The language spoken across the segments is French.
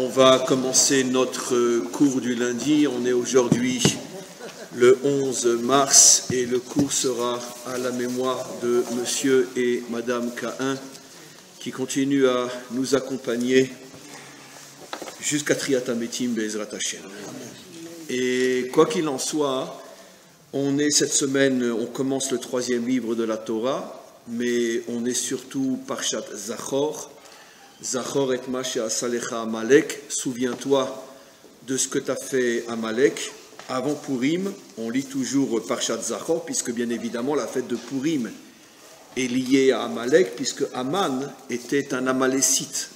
On va commencer notre cours du lundi. On est aujourd'hui le 11 mars et le cours sera à la mémoire de monsieur et madame Cahin qui continuent à nous accompagner jusqu'à Triat Hametim Be'ezrat Hashem. Et quoi qu'il en soit, on est cette semaine, on commence le 3e livre de la Torah, mais on est surtout Parshat Zachor. Zachor et ma she'asalecha Amalek, souviens-toi de ce que t'as fait Amalek. Avant Purim, on lit toujours Parshat Zachor, puisque bien évidemment la fête de Purim est liée à Amalek, puisque Aman était un Amalécite.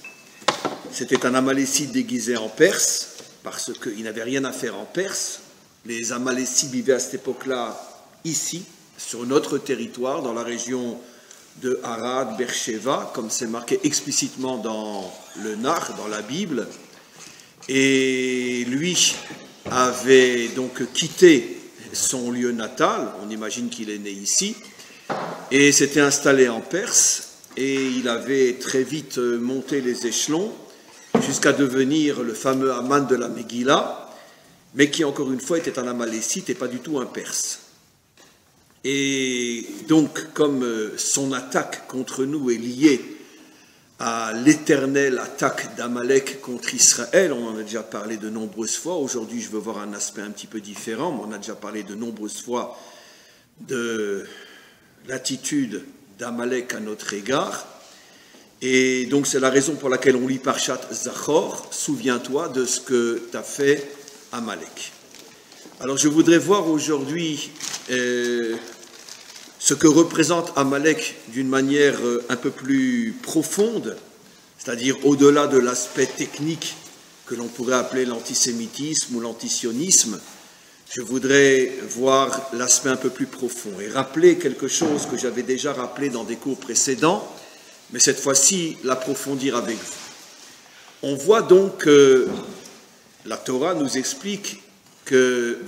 C'était un Amalécite déguisé en Perse, parce qu'il n'avait rien à faire en Perse. Les Amalécites vivaient à cette époque-là ici, sur notre territoire, dans la région de Arad, Beersheva, comme c'est marqué explicitement dans le Nach, dans la Bible. Et lui avait donc quitté son lieu natal, on imagine qu'il est né ici, et s'était installé en Perse, et il avait très vite monté les échelons jusqu'à devenir le fameux Aman de la Megillah, mais qui encore une fois était un Amalécite et pas du tout un Perse. Et donc, comme son attaque contre nous est liée à l'éternelle attaque d'Amalek contre Israël, on en a déjà parlé de nombreuses fois. Aujourd'hui, je veux voir un aspect un petit peu différent, mais on a déjà parlé de nombreuses fois de l'attitude d'Amalek à notre égard. Et donc, c'est la raison pour laquelle on lit Parshat Zachor. Souviens-toi de ce que tu as fait Amalek. Alors, je voudrais voir aujourd'hui ce que représente Amalek d'une manière un peu plus profonde, c'est-à-dire au-delà de l'aspect technique que l'on pourrait appeler l'antisémitisme ou l'antisionisme. Je voudrais voir l'aspect un peu plus profond et rappeler quelque chose que j'avais déjà rappelé dans des cours précédents, mais cette fois-ci l'approfondir avec vous. On voit donc que la Torah nous explique que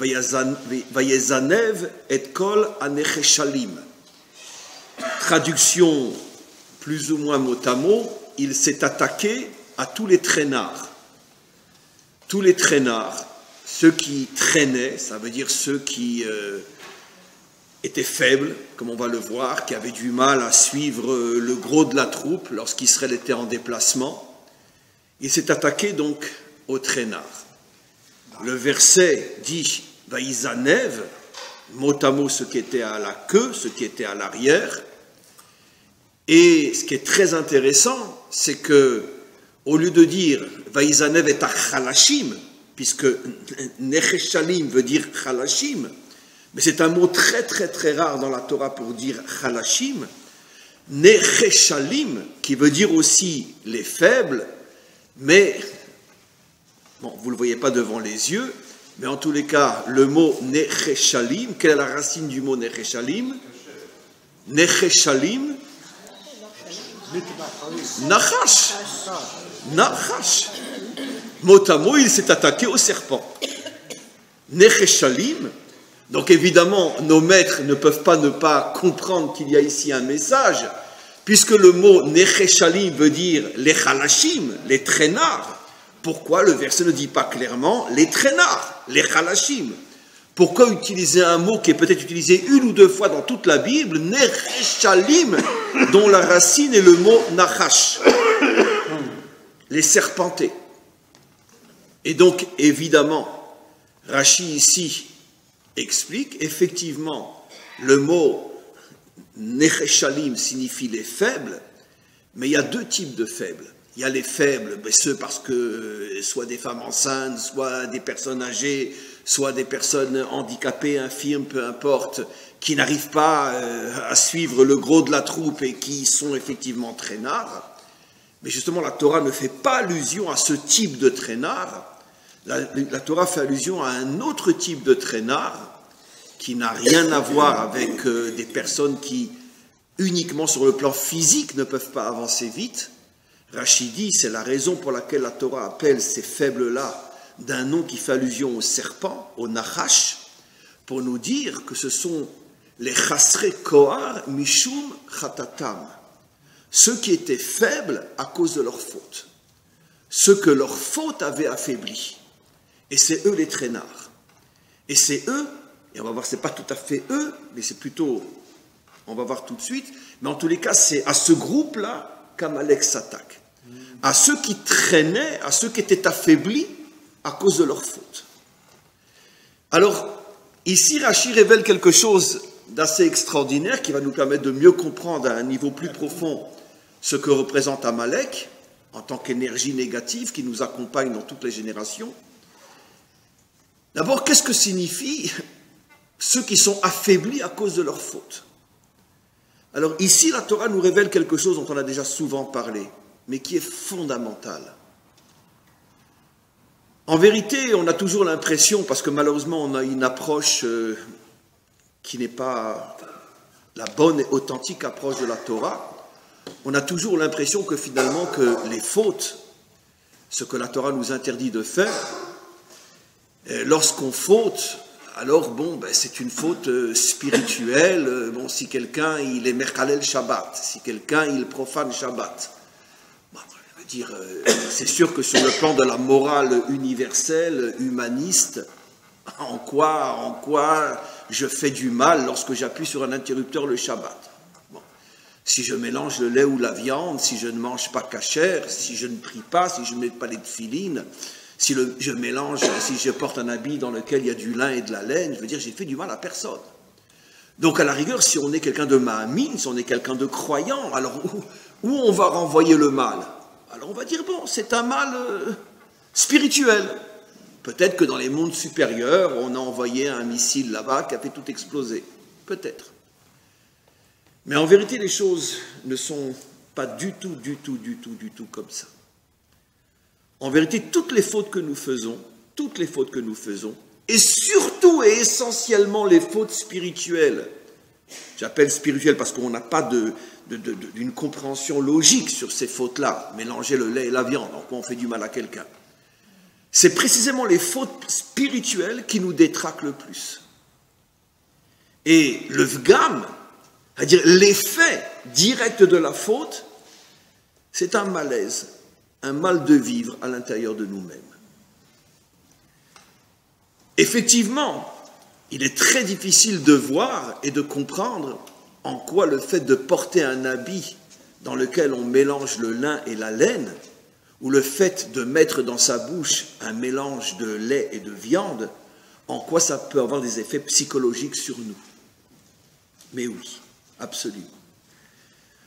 Vayezanev et kol anecheshalim. Traduction plus ou moins mot à mot, il s'est attaqué à tous les traînards. Tous les traînards, ceux qui traînaient, ça veut dire ceux qui étaient faibles, comme on va le voir, qui avaient du mal à suivre le gros de la troupe lorsqu'Israël était en déplacement. Il s'est attaqué donc aux traînards. Le verset dit « Vaïzanev », mot à mot ce qui était à la queue, ce qui était à l'arrière. Et ce qui est très intéressant, c'est que, au lieu de dire « Vaïzanev est à chalashim », puisque « necheshalim » veut dire « chalashim », mais c'est un mot très très très rare dans la Torah pour dire « chalashim », « necheshalim » qui veut dire aussi les faibles, mais... Bon, vous ne le voyez pas devant les yeux, mais en tous les cas, le mot necheshalim, quelle est la racine du mot necheshalim? Necheshalim, nachash. Nachash. Mot à mot, il s'est attaqué au serpent. Necheshalim. Donc évidemment, nos maîtres ne peuvent pas ne pas comprendre qu'il y a ici un message, puisque le mot necheshalim veut dire les chalashim, les traînards. Pourquoi le verset ne dit pas clairement les traînards, les chalashim? Pourquoi utiliser un mot qui est peut-être utilisé une ou deux fois dans toute la Bible, necheshalim, dont la racine est le mot nachash, les serpentés? Et donc, évidemment, Rashi ici explique, effectivement, le mot necheshalim signifie les faibles, mais il y a deux types de faibles. Il y a les faibles, ceux parce que soit des femmes enceintes, soit des personnes âgées, soit des personnes handicapées, infirmes, peu importe, qui n'arrivent pas à suivre le gros de la troupe et qui sont effectivement traînards. Mais justement, la Torah ne fait pas allusion à ce type de traînard. La Torah fait allusion à un autre type de traînard qui n'a rien à voir avec des personnes qui, uniquement sur le plan physique, ne peuvent pas avancer vite. Rashi dit, c'est la raison pour laquelle la Torah appelle ces faibles-là d'un nom qui fait allusion au serpent, au nachash, pour nous dire que ce sont les chasrei kohar mishum chatatam, ceux qui étaient faibles à cause de leur faute. ceux que leur faute avait affaiblis. Et c'est eux les traînards. Et c'est eux, et on va voir, c'est pas tout à fait eux, mais c'est plutôt, on va voir tout de suite, mais en tous les cas, c'est à ce groupe-là qu'Amalek s'attaque. À ceux qui traînaient, à ceux qui étaient affaiblis à cause de leur faute. Alors, ici, Rachi révèle quelque chose d'assez extraordinaire qui va nous permettre de mieux comprendre à un niveau plus profond ce que représente Amalek en tant qu'énergie négative qui nous accompagne dans toutes les générations. D'abord, qu'est-ce que signifie ceux qui sont affaiblis à cause de leur faute? Alors ici, la Torah nous révèle quelque chose dont on a déjà souvent parlé, mais qui est fondamental. En vérité, on a toujours l'impression, parce que malheureusement on a une approche qui n'est pas la bonne et authentique approche de la Torah, on a toujours l'impression que finalement que les fautes, ce que la Torah nous interdit de faire, lorsqu'on faute, alors bon, c'est une faute spirituelle. Bon, si quelqu'un il est Mechalel Shabbat, si quelqu'un il profane Shabbat, bon, je veux dire, c'est sûr que sur le plan de la morale universelle, humaniste, en quoi je fais du mal lorsque j'appuie sur un interrupteur le Shabbat? Bon. Si je mélange le lait ou la viande, si je ne mange pas cachère, si je ne prie pas, si je ne mets pas les tefilines, si je porte un habit dans lequel il y a du lin et de la laine, je veux dire, j'ai fait du mal à personne. Donc à la rigueur, si on est quelqu'un de ma'amine, si on est quelqu'un de croyant, alors où on va renvoyer le mal? Alors on va dire, bon, c'est un mal spirituel. Peut-être que dans les mondes supérieurs, on a envoyé un missile là-bas qui a fait tout exploser. Peut-être. Mais en vérité, les choses ne sont pas du tout comme ça. En vérité, toutes les fautes que nous faisons, et surtout et essentiellement les fautes spirituelles, j'appelle spirituelles parce qu'on n'a pas d'une compréhension logique sur ces fautes-là, mélanger le lait et la viande, en quoi on fait du mal à quelqu'un. C'est précisément les fautes spirituelles qui nous détraquent le plus. Et le vgam, c'est-à-dire l'effet direct de la faute, c'est un malaise, un mal de vivre à l'intérieur de nous-mêmes. Effectivement, il est très difficile de voir et de comprendre en quoi le fait de porter un habit dans lequel on mélange le lin et la laine, ou le fait de mettre dans sa bouche un mélange de lait et de viande, en quoi ça peut avoir des effets psychologiques sur nous. Mais oui, absolument.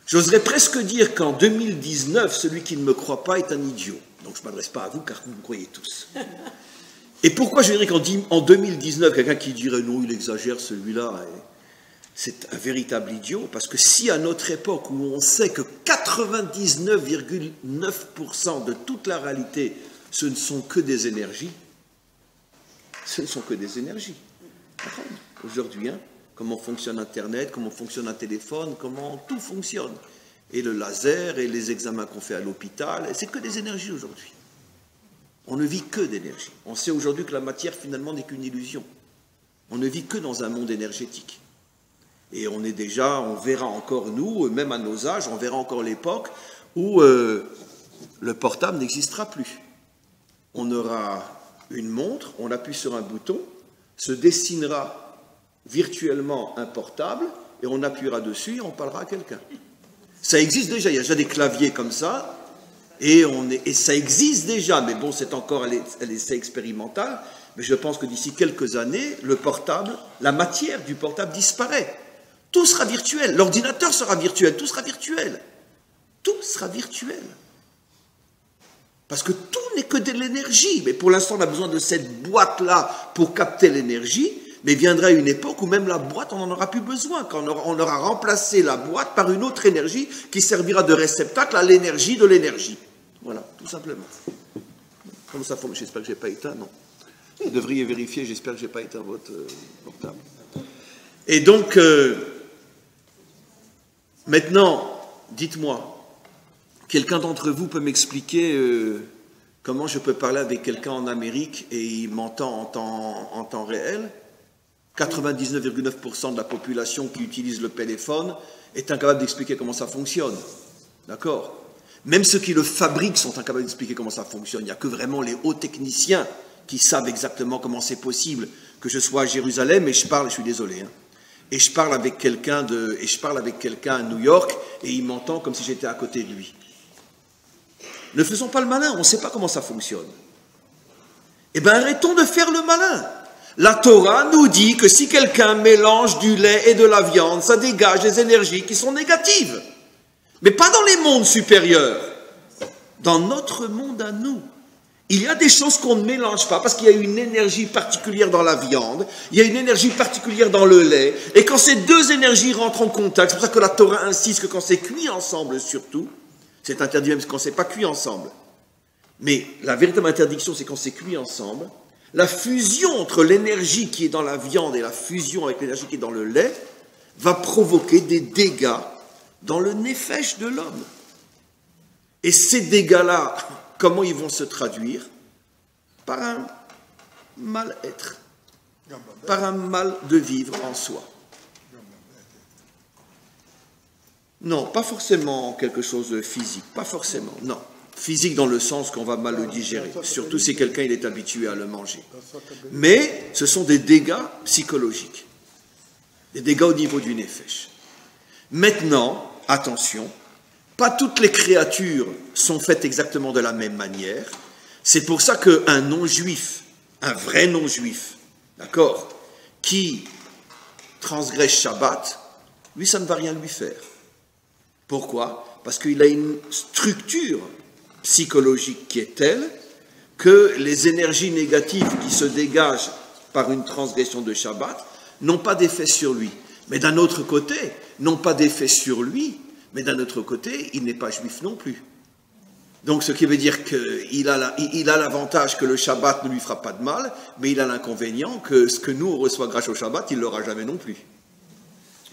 J'oserais presque dire qu'en 2019, celui qui ne me croit pas est un idiot. Donc je ne m'adresse pas à vous, car vous me croyez tous. Et pourquoi je dirais qu'en 2019, quelqu'un qui dirait non, il exagère celui-là, c'est un véritable idiot, parce que si à notre époque, où on sait que 99,9% de toute la réalité, ce ne sont que des énergies, aujourd'hui, comment fonctionne Internet, comment fonctionne un téléphone, comment tout fonctionne. Et le laser, et les examens qu'on fait à l'hôpital, c'est que des énergies aujourd'hui. On ne vit que d'énergie. On sait aujourd'hui que la matière, finalement, n'est qu'une illusion. On ne vit que dans un monde énergétique. Et on verra encore, nous, même à nos âges, on verra encore l'époque où le portable n'existera plus. On aura une montre, on appuie sur un bouton, se dessinera virtuellement un portable, et on appuiera dessus et on parlera à quelqu'un. Ça existe déjà, il y a déjà des claviers comme ça, et ça existe déjà, mais bon, c'est encore un essai expérimental, mais je pense que d'ici quelques années, le portable, la matière du portable disparaît. Tout sera virtuel, l'ordinateur sera virtuel, tout sera virtuel. Tout sera virtuel. Parce que tout n'est que de l'énergie. Mais pour l'instant, on a besoin de cette boîte-là pour capter l'énergie, mais viendra une époque où même la boîte, on n'en aura plus besoin, quand on aura remplacé la boîte par une autre énergie qui servira de réceptacle à l'énergie de l'énergie. Voilà, tout simplement. Comment ça fonctionne? J'espère que je n'ai pas éteint, non. Vous devriez vérifier, j'espère que je n'ai pas éteint votre portable. Et donc... Maintenant, dites-moi, quelqu'un d'entre vous peut m'expliquer comment je peux parler avec quelqu'un en Amérique et il m'entend en temps réel? 99,9% de la population qui utilise le téléphone est incapable d'expliquer comment ça fonctionne. D'accord? Même ceux qui le fabriquent sont incapables d'expliquer comment ça fonctionne. Il n'y a que vraiment les hauts techniciens qui savent exactement comment c'est possible que je sois à Jérusalem et je suis désolé, hein, et je parle avec quelqu'un à New York et il m'entend comme si j'étais à côté de lui. Ne faisons pas le malin, on ne sait pas comment ça fonctionne. Eh bien, arrêtons de faire le malin. La Torah nous dit que si quelqu'un mélange du lait et de la viande, ça dégage des énergies qui sont négatives. Mais pas dans les mondes supérieurs. Dans notre monde à nous. Il y a des choses qu'on ne mélange pas parce qu'il y a une énergie particulière dans la viande, il y a une énergie particulière dans le lait, et quand ces deux énergies rentrent en contact, c'est pour ça que la Torah insiste que quand c'est cuit ensemble surtout, c'est interdit même quand c'est pas cuit ensemble. Mais la véritable interdiction, c'est quand c'est cuit ensemble, la fusion entre l'énergie qui est dans la viande et la fusion avec l'énergie qui est dans le lait va provoquer des dégâts dans le nefesh de l'homme. Et ces dégâts-là, comment ils vont se traduire? Par un mal-être, par un mal de vivre en soi. Non, pas forcément quelque chose de physique, pas forcément, non. Physique dans le sens qu'on va mal le digérer, surtout si quelqu'un il est habitué à le manger. Mais ce sont des dégâts psychologiques, des dégâts au niveau du nefesh. Maintenant, attention, pas toutes les créatures sont faites exactement de la même manière. C'est pour ça qu'un non-juif, un vrai non-juif, d'accord, qui transgresse Shabbat, lui, ça ne va rien lui faire. Pourquoi? Parce qu'il a une structure psychologique qui est telle que les énergies négatives qui se dégagent par une transgression de Shabbat n'ont pas d'effet sur lui. Mais d'un autre côté, n'ont pas d'effet sur lui, mais d'un autre côté, il n'est pas juif non plus. Donc ce qui veut dire qu'il a l'avantage que le Shabbat ne lui fera pas de mal, mais il a l'inconvénient que ce que nous on reçoit grâce au Shabbat, il ne l'aura jamais non plus.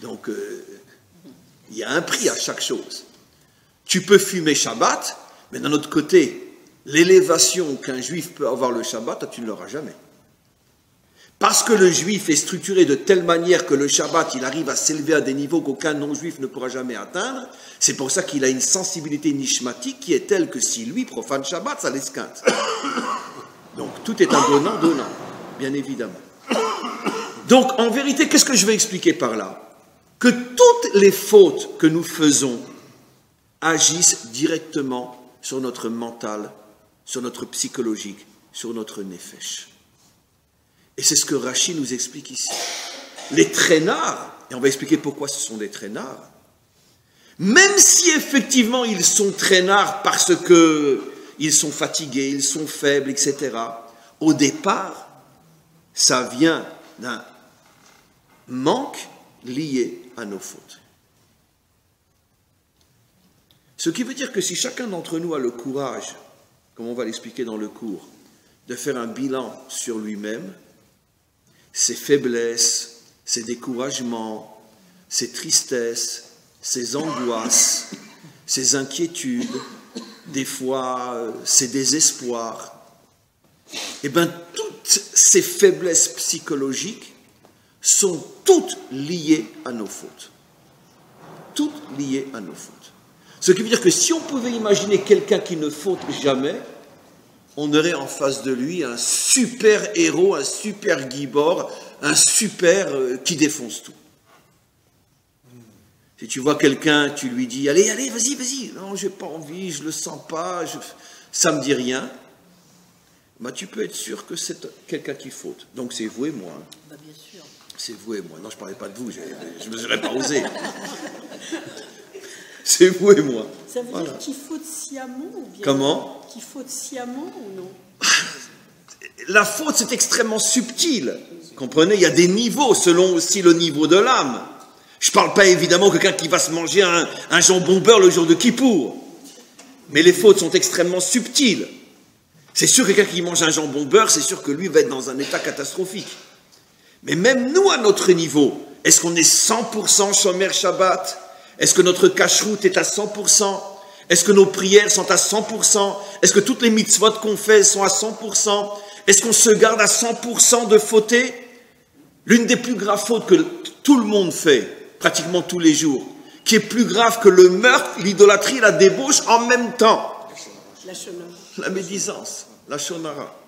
Donc il y a un prix à chaque chose. Tu peux fumer Shabbat, mais d'un autre côté, l'élévation qu'un juif peut avoir le Shabbat, toi, tu ne l'auras jamais. Parce que le juif est structuré de telle manière que le Shabbat, il arrive à s'élever à des niveaux qu'aucun non-juif ne pourra jamais atteindre, c'est pour ça qu'il a une sensibilité nishmatique qui est telle que si lui profane Shabbat, ça l'esquinte. Donc tout est un donnant-donnant, bien évidemment. Donc en vérité, qu'est-ce que je vais expliquer par là? Que toutes les fautes que nous faisons agissent directement sur notre mental, sur notre psychologique, sur notre nefesh. Et c'est ce que Rashi nous explique ici. Les traînards, et on va expliquer pourquoi ce sont des traînards, même si effectivement ils sont traînards parce qu'ils sont fatigués, ils sont faibles, etc., au départ, ça vient d'un manque lié à nos fautes. Ce qui veut dire que si chacun d'entre nous a le courage, comme on va l'expliquer dans le cours, de faire un bilan sur lui-même, ses faiblesses, ses découragements, ses tristesses, ses angoisses, ses inquiétudes, des fois ses désespoirs, eh bien toutes ces faiblesses psychologiques sont toutes liées à nos fautes. Toutes liées à nos fautes. Ce qui veut dire que si on pouvait imaginer quelqu'un qui ne faute jamais, on aurait en face de lui un super héros, un super gibor, un super qui défonce tout. Si tu vois quelqu'un, tu lui dis « Allez, allez, vas-y, vas-y. » Non, j'ai pas envie, je le sens pas, ça me dit rien. Bah, tu peux être sûr que c'est quelqu'un qui faute. Donc c'est vous et moi. Hein. Bah, bien sûr. C'est vous et moi. Non, je ne parlais pas de vous, je ne me serais pas osé. C'est vous et moi. Ça veut dire qu'il faute sciemment ou bien? Comment? Qu'il faute sciemment ou non? La faute, c'est extrêmement subtil. Comprenez, il y a des niveaux selon aussi le niveau de l'âme. Je ne parle pas évidemment de quelqu'un qui va se manger un jambon beurre le jour de Kippour. Mais les fautes sont extrêmement subtiles. C'est sûr que quelqu'un qui mange un jambon beurre, c'est sûr que lui va être dans un état catastrophique. Mais même nous, à notre niveau, est-ce qu'on est 100% Shomer Shabbat? Est-ce que notre cacheroute est à 100%? Est-ce que nos prières sont à 100%? Est-ce que toutes les mitzvot qu'on fait sont à 100%? Est-ce qu'on se garde à 100% de fauter? L'une des plus graves fautes que tout le monde fait, pratiquement tous les jours, qui est plus grave que le meurtre, l'idolâtrie, la débauche en même temps? La shonara. La médisance, la shonara.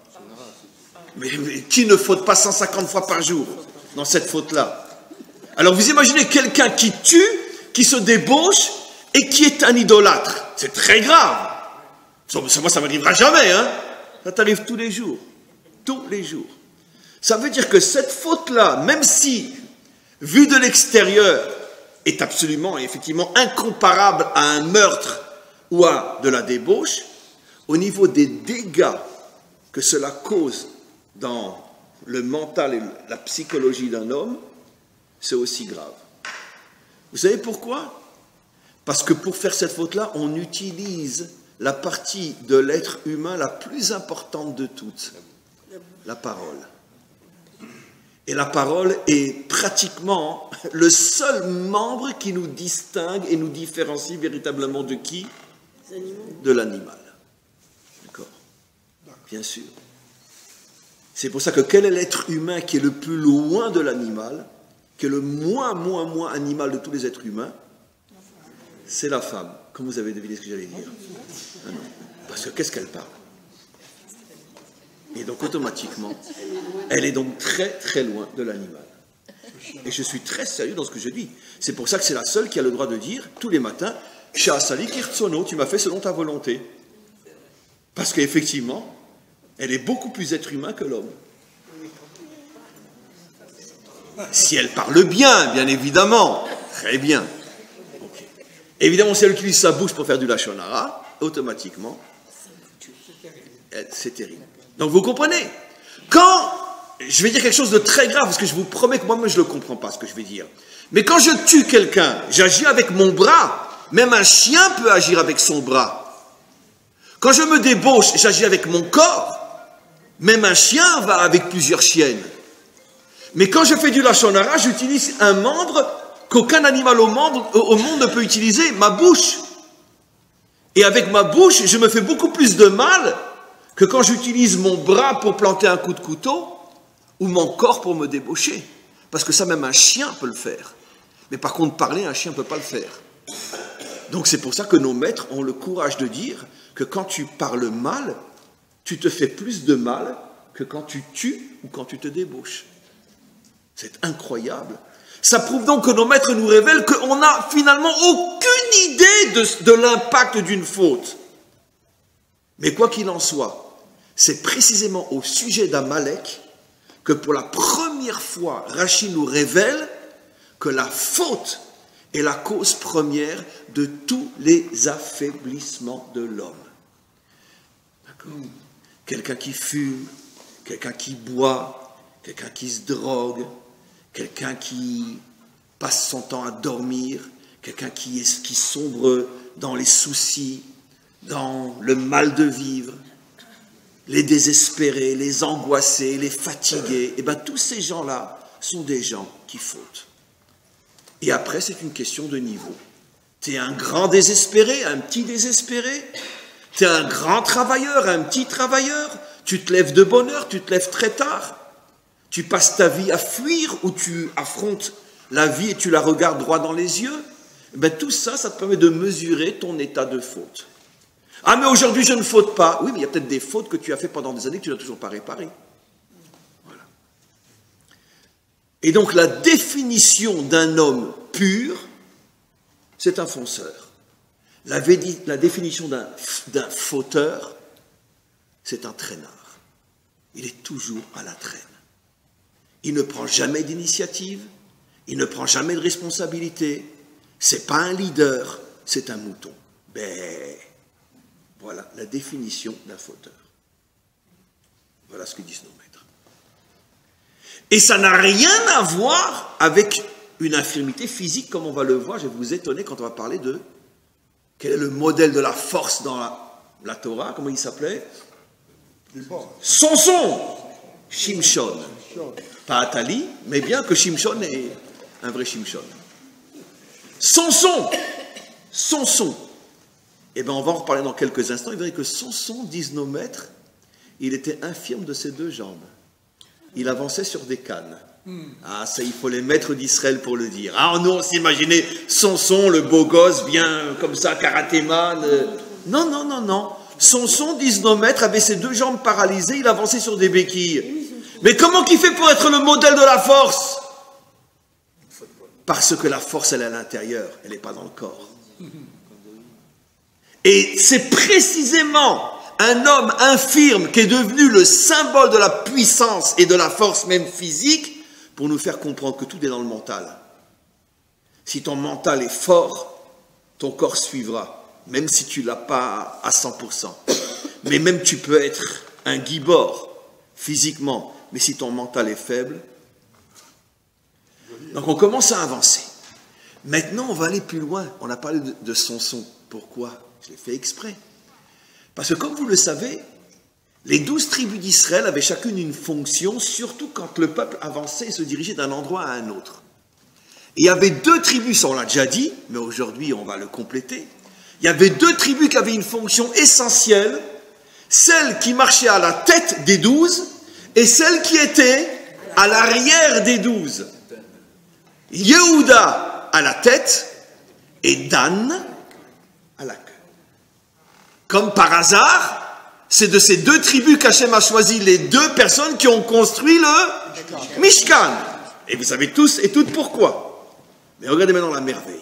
Mais qui ne faute pas 150 fois par jour dans cette faute-là? Alors vous imaginez quelqu'un qui tue, qui se débauche et qui est un idolâtre. C'est très grave. Moi, ça m'arrivera jamais, hein. Ça t'arrive tous les jours. Tous les jours. Ça veut dire que cette faute-là, même si, vue de l'extérieur, est absolument et effectivement incomparable à un meurtre ou à de la débauche, au niveau des dégâts que cela cause dans le mental et la psychologie d'un homme, c'est aussi grave. Vous savez pourquoi? Parce que pour faire cette faute-là, on utilise la partie de l'être humain la plus importante de toutes, la parole. Et la parole est pratiquement le seul membre qui nous distingue et nous différencie véritablement de qui? De l'animal. D'accord? Bien sûr. C'est pour ça que quel est l'être humain qui est le plus loin de l'animal, qui est le moins animal de tous les êtres humains? C'est la femme. Comme vous avez deviné ce que j'allais dire. Ah non. Parce que qu'est-ce qu'elle parle? Et donc automatiquement, elle est donc très très loin de l'animal. Et je suis très sérieux dans ce que je dis. C'est pour ça que c'est la seule qui a le droit de dire tous les matins, Sha'asali kirtsono, tu m'as fait selon ta volonté. Parce qu'effectivement, elle est beaucoup plus être humain que l'homme. Si elle parle bien, bien évidemment, très bien. Okay. Évidemment, si elle utilise sa bouche pour faire du lashon hara, automatiquement, c'est terrible. Donc vous comprenez, quand, je vais dire quelque chose de très grave, parce que je vous promets que moi-même je ne le comprends pas ce que je vais dire, mais quand je tue quelqu'un, j'agis avec mon bras, même un chien peut agir avec son bras. Quand je me débauche, j'agis avec mon corps, même un chien va avec plusieurs chiennes. Mais quand je fais du lashon hara, j'utilise un membre qu'aucun animal au monde ne peut utiliser, ma bouche. Et avec ma bouche, je me fais beaucoup plus de mal que quand j'utilise mon bras pour planter un coup de couteau ou mon corps pour me débaucher. Parce que ça, même un chien peut le faire. Mais par contre, parler, un chien ne peut pas le faire. Donc c'est pour ça que nos maîtres ont le courage de dire que quand tu parles mal, tu te fais plus de mal que quand tu tues ou quand tu te débauches. C'est incroyable. Ça prouve donc que nos maîtres nous révèlent qu'on n'a finalement aucune idée de l'impact d'une faute. Mais quoi qu'il en soit, c'est précisément au sujet d'Amalek que pour la première fois, Rachid nous révèle que la faute est la cause première de tous les affaiblissements de l'homme. D'accord? Quelqu'un qui fume, quelqu'un qui boit, quelqu'un qui se drogue, quelqu'un qui passe son temps à dormir, quelqu'un qui sombre dans les soucis, dans le mal de vivre, les désespérés, les angoissés, les fatigués, et bien tous ces gens-là sont des gens qui fautent. Et après, c'est une question de niveau. Tu es un grand désespéré, un petit désespéré, tu es un grand travailleur, un petit travailleur, tu te lèves de bonne heure, tu te lèves très tard, tu passes ta vie à fuir ou tu affrontes la vie et tu la regardes droit dans les yeux, et bien tout ça, ça te permet de mesurer ton état de faute. Ah, mais aujourd'hui, je ne faute pas. Oui, mais il y a peut-être des fautes que tu as fait pendant des années que tu n'as toujours pas réparées. Voilà. Et donc, la définition d'un homme pur, c'est un fonceur. La définition d'un fauteur, c'est un traînard. Il est toujours à la traîne. Il ne prend jamais d'initiative, il ne prend jamais de responsabilité. C'est pas un leader, c'est un mouton. Ben... Voilà la définition d'un fauteur. Voilà ce que disent nos maîtres. Et ça n'a rien à voir avec une infirmité physique, comme on va le voir. Je vais vous étonner quand on va parler de quel est le modèle de la force dans la Torah, comment il s'appelait? Samson, Shimshon. Pas Atali, mais bien que Shimshon est un vrai Shimshon. Samson. Eh bien, on va en reparler dans quelques instants. Il verrait que Samson, disent nos maîtres, il était infirme de ses deux jambes. Il avançait sur des cannes. Ah, ça, il faut les maîtres d'Israël pour le dire. Ah, nous, on s'imaginait Samson, le beau gosse, bien comme ça, karatéman. Non, non, non, non. Samson, disent nos maîtres, avait ses 2 jambes paralysées, il avançait sur des béquilles. Mais comment qu'il fait pour être le modèle de la force? Parce que la force, elle est à l'intérieur, elle n'est pas dans le corps. Et c'est précisément un homme infirme qui est devenu le symbole de la puissance et de la force même physique pour nous faire comprendre que tout est dans le mental. Si ton mental est fort, ton corps suivra, même si tu ne l'as pas à 100%. Mais même tu peux être un gibor physiquement, mais si ton mental est faible. Donc on commence à avancer. Maintenant on va aller plus loin. On a parlé de Samson. Pourquoi? Je l'ai fait exprès. Parce que comme vous le savez, les 12 tribus d'Israël avaient chacune une fonction, surtout quand le peuple avançait et se dirigeait d'un endroit à un autre. Et il y avait 2 tribus, ça on l'a déjà dit, mais aujourd'hui on va le compléter. Il y avait 2 tribus qui avaient une fonction essentielle, celle qui marchait à la tête des 12 et celle qui était à l'arrière des 12. Yehuda à la tête et Dan à la queue. Comme par hasard, c'est de ces 2 tribus qu'Hachem a choisi les 2 personnes qui ont construit le Mishkan. Et vous savez tous et toutes pourquoi. Mais regardez maintenant la merveille.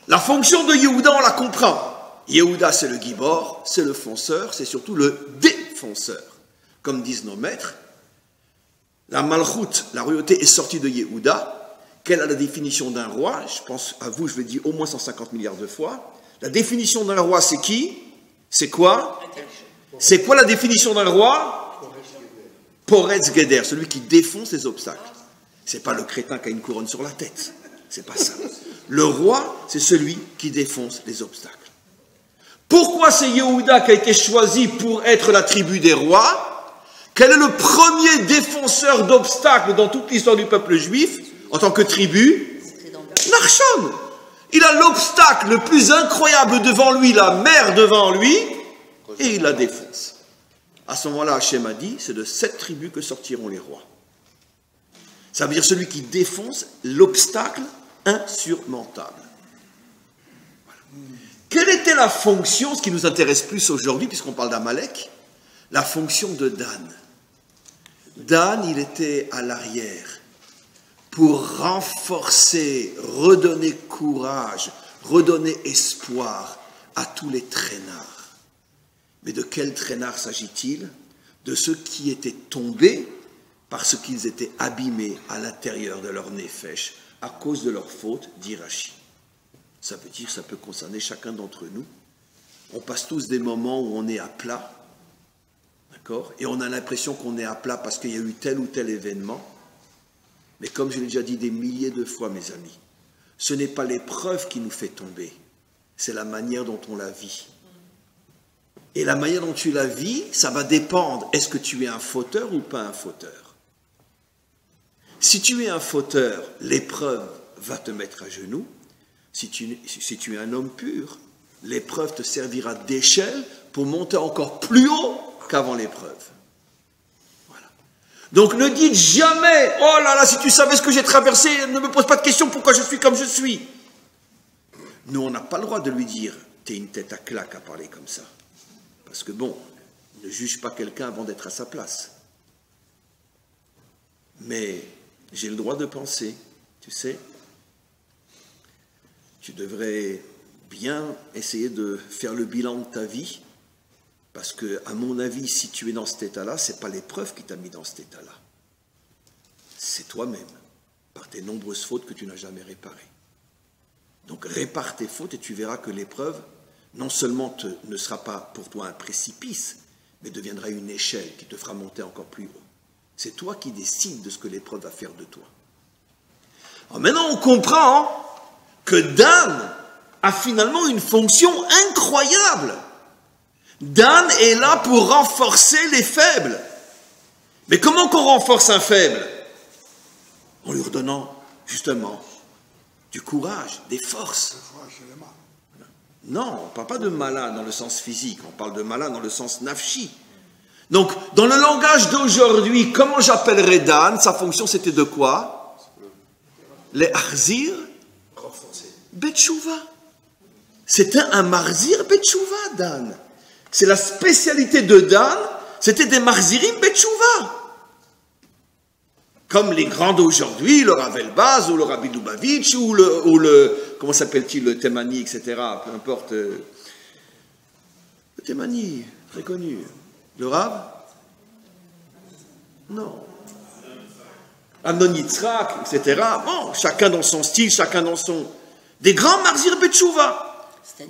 La fonction de Yehuda, on la comprend. Yehuda, c'est le gibor, c'est le fonceur, c'est surtout le défonceur. Comme disent nos maîtres, la malchoute, la royauté est sortie de Yehuda. Quelle est la définition d'un roi? Je pense à vous, je l'ai dit au moins 150 milliards de fois. La définition d'un roi, c'est qui? C'est quoi? C'est quoi la définition d'un roi? Poretz Geder, celui qui défonce les obstacles. C'est pas le crétin qui a une couronne sur la tête. C'est pas ça. Le roi, c'est celui qui défonce les obstacles. Pourquoi c'est Yehuda qui a été choisi pour être la tribu des rois? Quel est le premier défenseur d'obstacles dans toute l'histoire du peuple juif en tant que tribu? Nachshon. Il a l'obstacle le plus incroyable devant lui, la mer devant lui, et il la défonce. À ce moment-là, Hachem a dit, c'est de cette tribu que sortiront les rois. Ça veut dire celui qui défonce l'obstacle insurmontable. Voilà. Quelle était la fonction, ce qui nous intéresse plus aujourd'hui, puisqu'on parle d'Amalek, la fonction de Dan? Dan, il était à l'arrière pour renforcer, redonner courage, redonner espoir à tous les traînards. Mais de quels traînards s'agit-il? De ceux qui étaient tombés parce qu'ils étaient abîmés à l'intérieur de leur nefesh à cause de leur faute, dit Rashi. Ça veut dire, ça peut concerner chacun d'entre nous. On passe tous des moments où on est à plat, d'accord? Et on a l'impression qu'on est à plat parce qu'il y a eu tel ou tel événement. Mais comme je l'ai déjà dit des milliers de fois, mes amis, ce n'est pas l'épreuve qui nous fait tomber, c'est la manière dont on la vit. Et la manière dont tu la vis, ça va dépendre, est-ce que tu es un fauteur ou pas un fauteur? Si tu es un fauteur, l'épreuve va te mettre à genoux. Si tu es un homme pur, l'épreuve te servira d'échelle pour monter encore plus haut qu'avant l'épreuve. Voilà. Donc ne dites jamais, oh là là, si tu savais ce que j'ai traversé, ne me pose pas de questions pourquoi je suis comme je suis. Nous, on n'a pas le droit de lui dire, t'es une tête à claque à parler comme ça. Parce que bon, ne juge pas quelqu'un avant d'être à sa place. Mais j'ai le droit de penser, tu sais, tu devrais bien essayer de faire le bilan de ta vie, parce que, à mon avis, si tu es dans cet état-là, ce n'est pas l'épreuve qui t'a mis dans cet état-là. C'est toi-même, par tes nombreuses fautes que tu n'as jamais réparées. Donc répare tes fautes et tu verras que l'épreuve, non seulement ne sera pas pour toi un précipice, mais deviendra une échelle qui te fera monter encore plus haut. C'est toi qui décides de ce que l'épreuve va faire de toi. Alors maintenant, on comprend que Dan a finalement une fonction incroyable. Dan est là pour renforcer les faibles. Mais comment qu'on renforce un faible? En lui redonnant, justement, du courage, des forces. Non, on ne parle pas de malin dans le sens physique, on parle de malin dans le sens nafshi. Donc, dans le langage d'aujourd'hui, comment j'appellerais Dan? Sa fonction, c'était de quoi? Les Arzir Betchouva. C'était un Marzir Betchouva, Dan. C'est la spécialité de Dan, c'était des Marzirim Betchouva. Comme les grands d'aujourd'hui, le Rav Elbaz, ou le Rabbi Lubavitch, ou le comment s'appelle-t-il, le Temani, etc. Peu importe. Le Temani, très connu. Le Rav? Non. Amnon Yitzhak, etc. Bon, chacun dans son style, chacun dans son... Des grands Marzir Betchouva.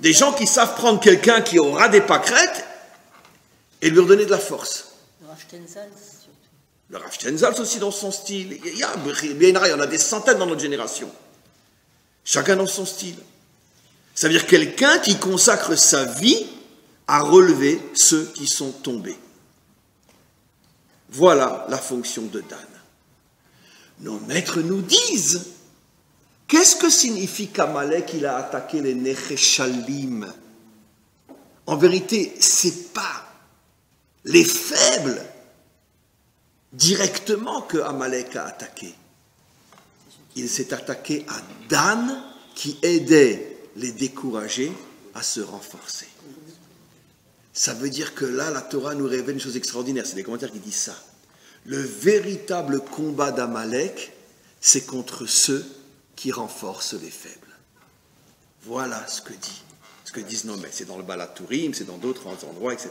Des gens qui savent prendre quelqu'un qui aura des pâquerettes et lui redonner de la force. Le Rav Stenzal, surtout. Le Rav Stenzal aussi dans son style. Il y en a des centaines dans notre génération. Chacun dans son style. Ça veut dire quelqu'un qui consacre sa vie à relever ceux qui sont tombés. Voilà la fonction de Dan. Nos maîtres nous disent, qu'est-ce que signifie qu'Amalek il a attaqué les Necheshalim? En vérité, c'est pas les faibles directement que Amalek a attaqué. Il s'est attaqué à Dan qui aidait les découragés à se renforcer. Ça veut dire que là, la Torah nous révèle une chose extraordinaire. C'est des commentaires qui disent ça. Le véritable combat d'Amalek, c'est contre ceux qui renforcent les faibles. Voilà ce que disent nos maîtres. C'est dans le Balatourim, c'est dans d'autres endroits, etc.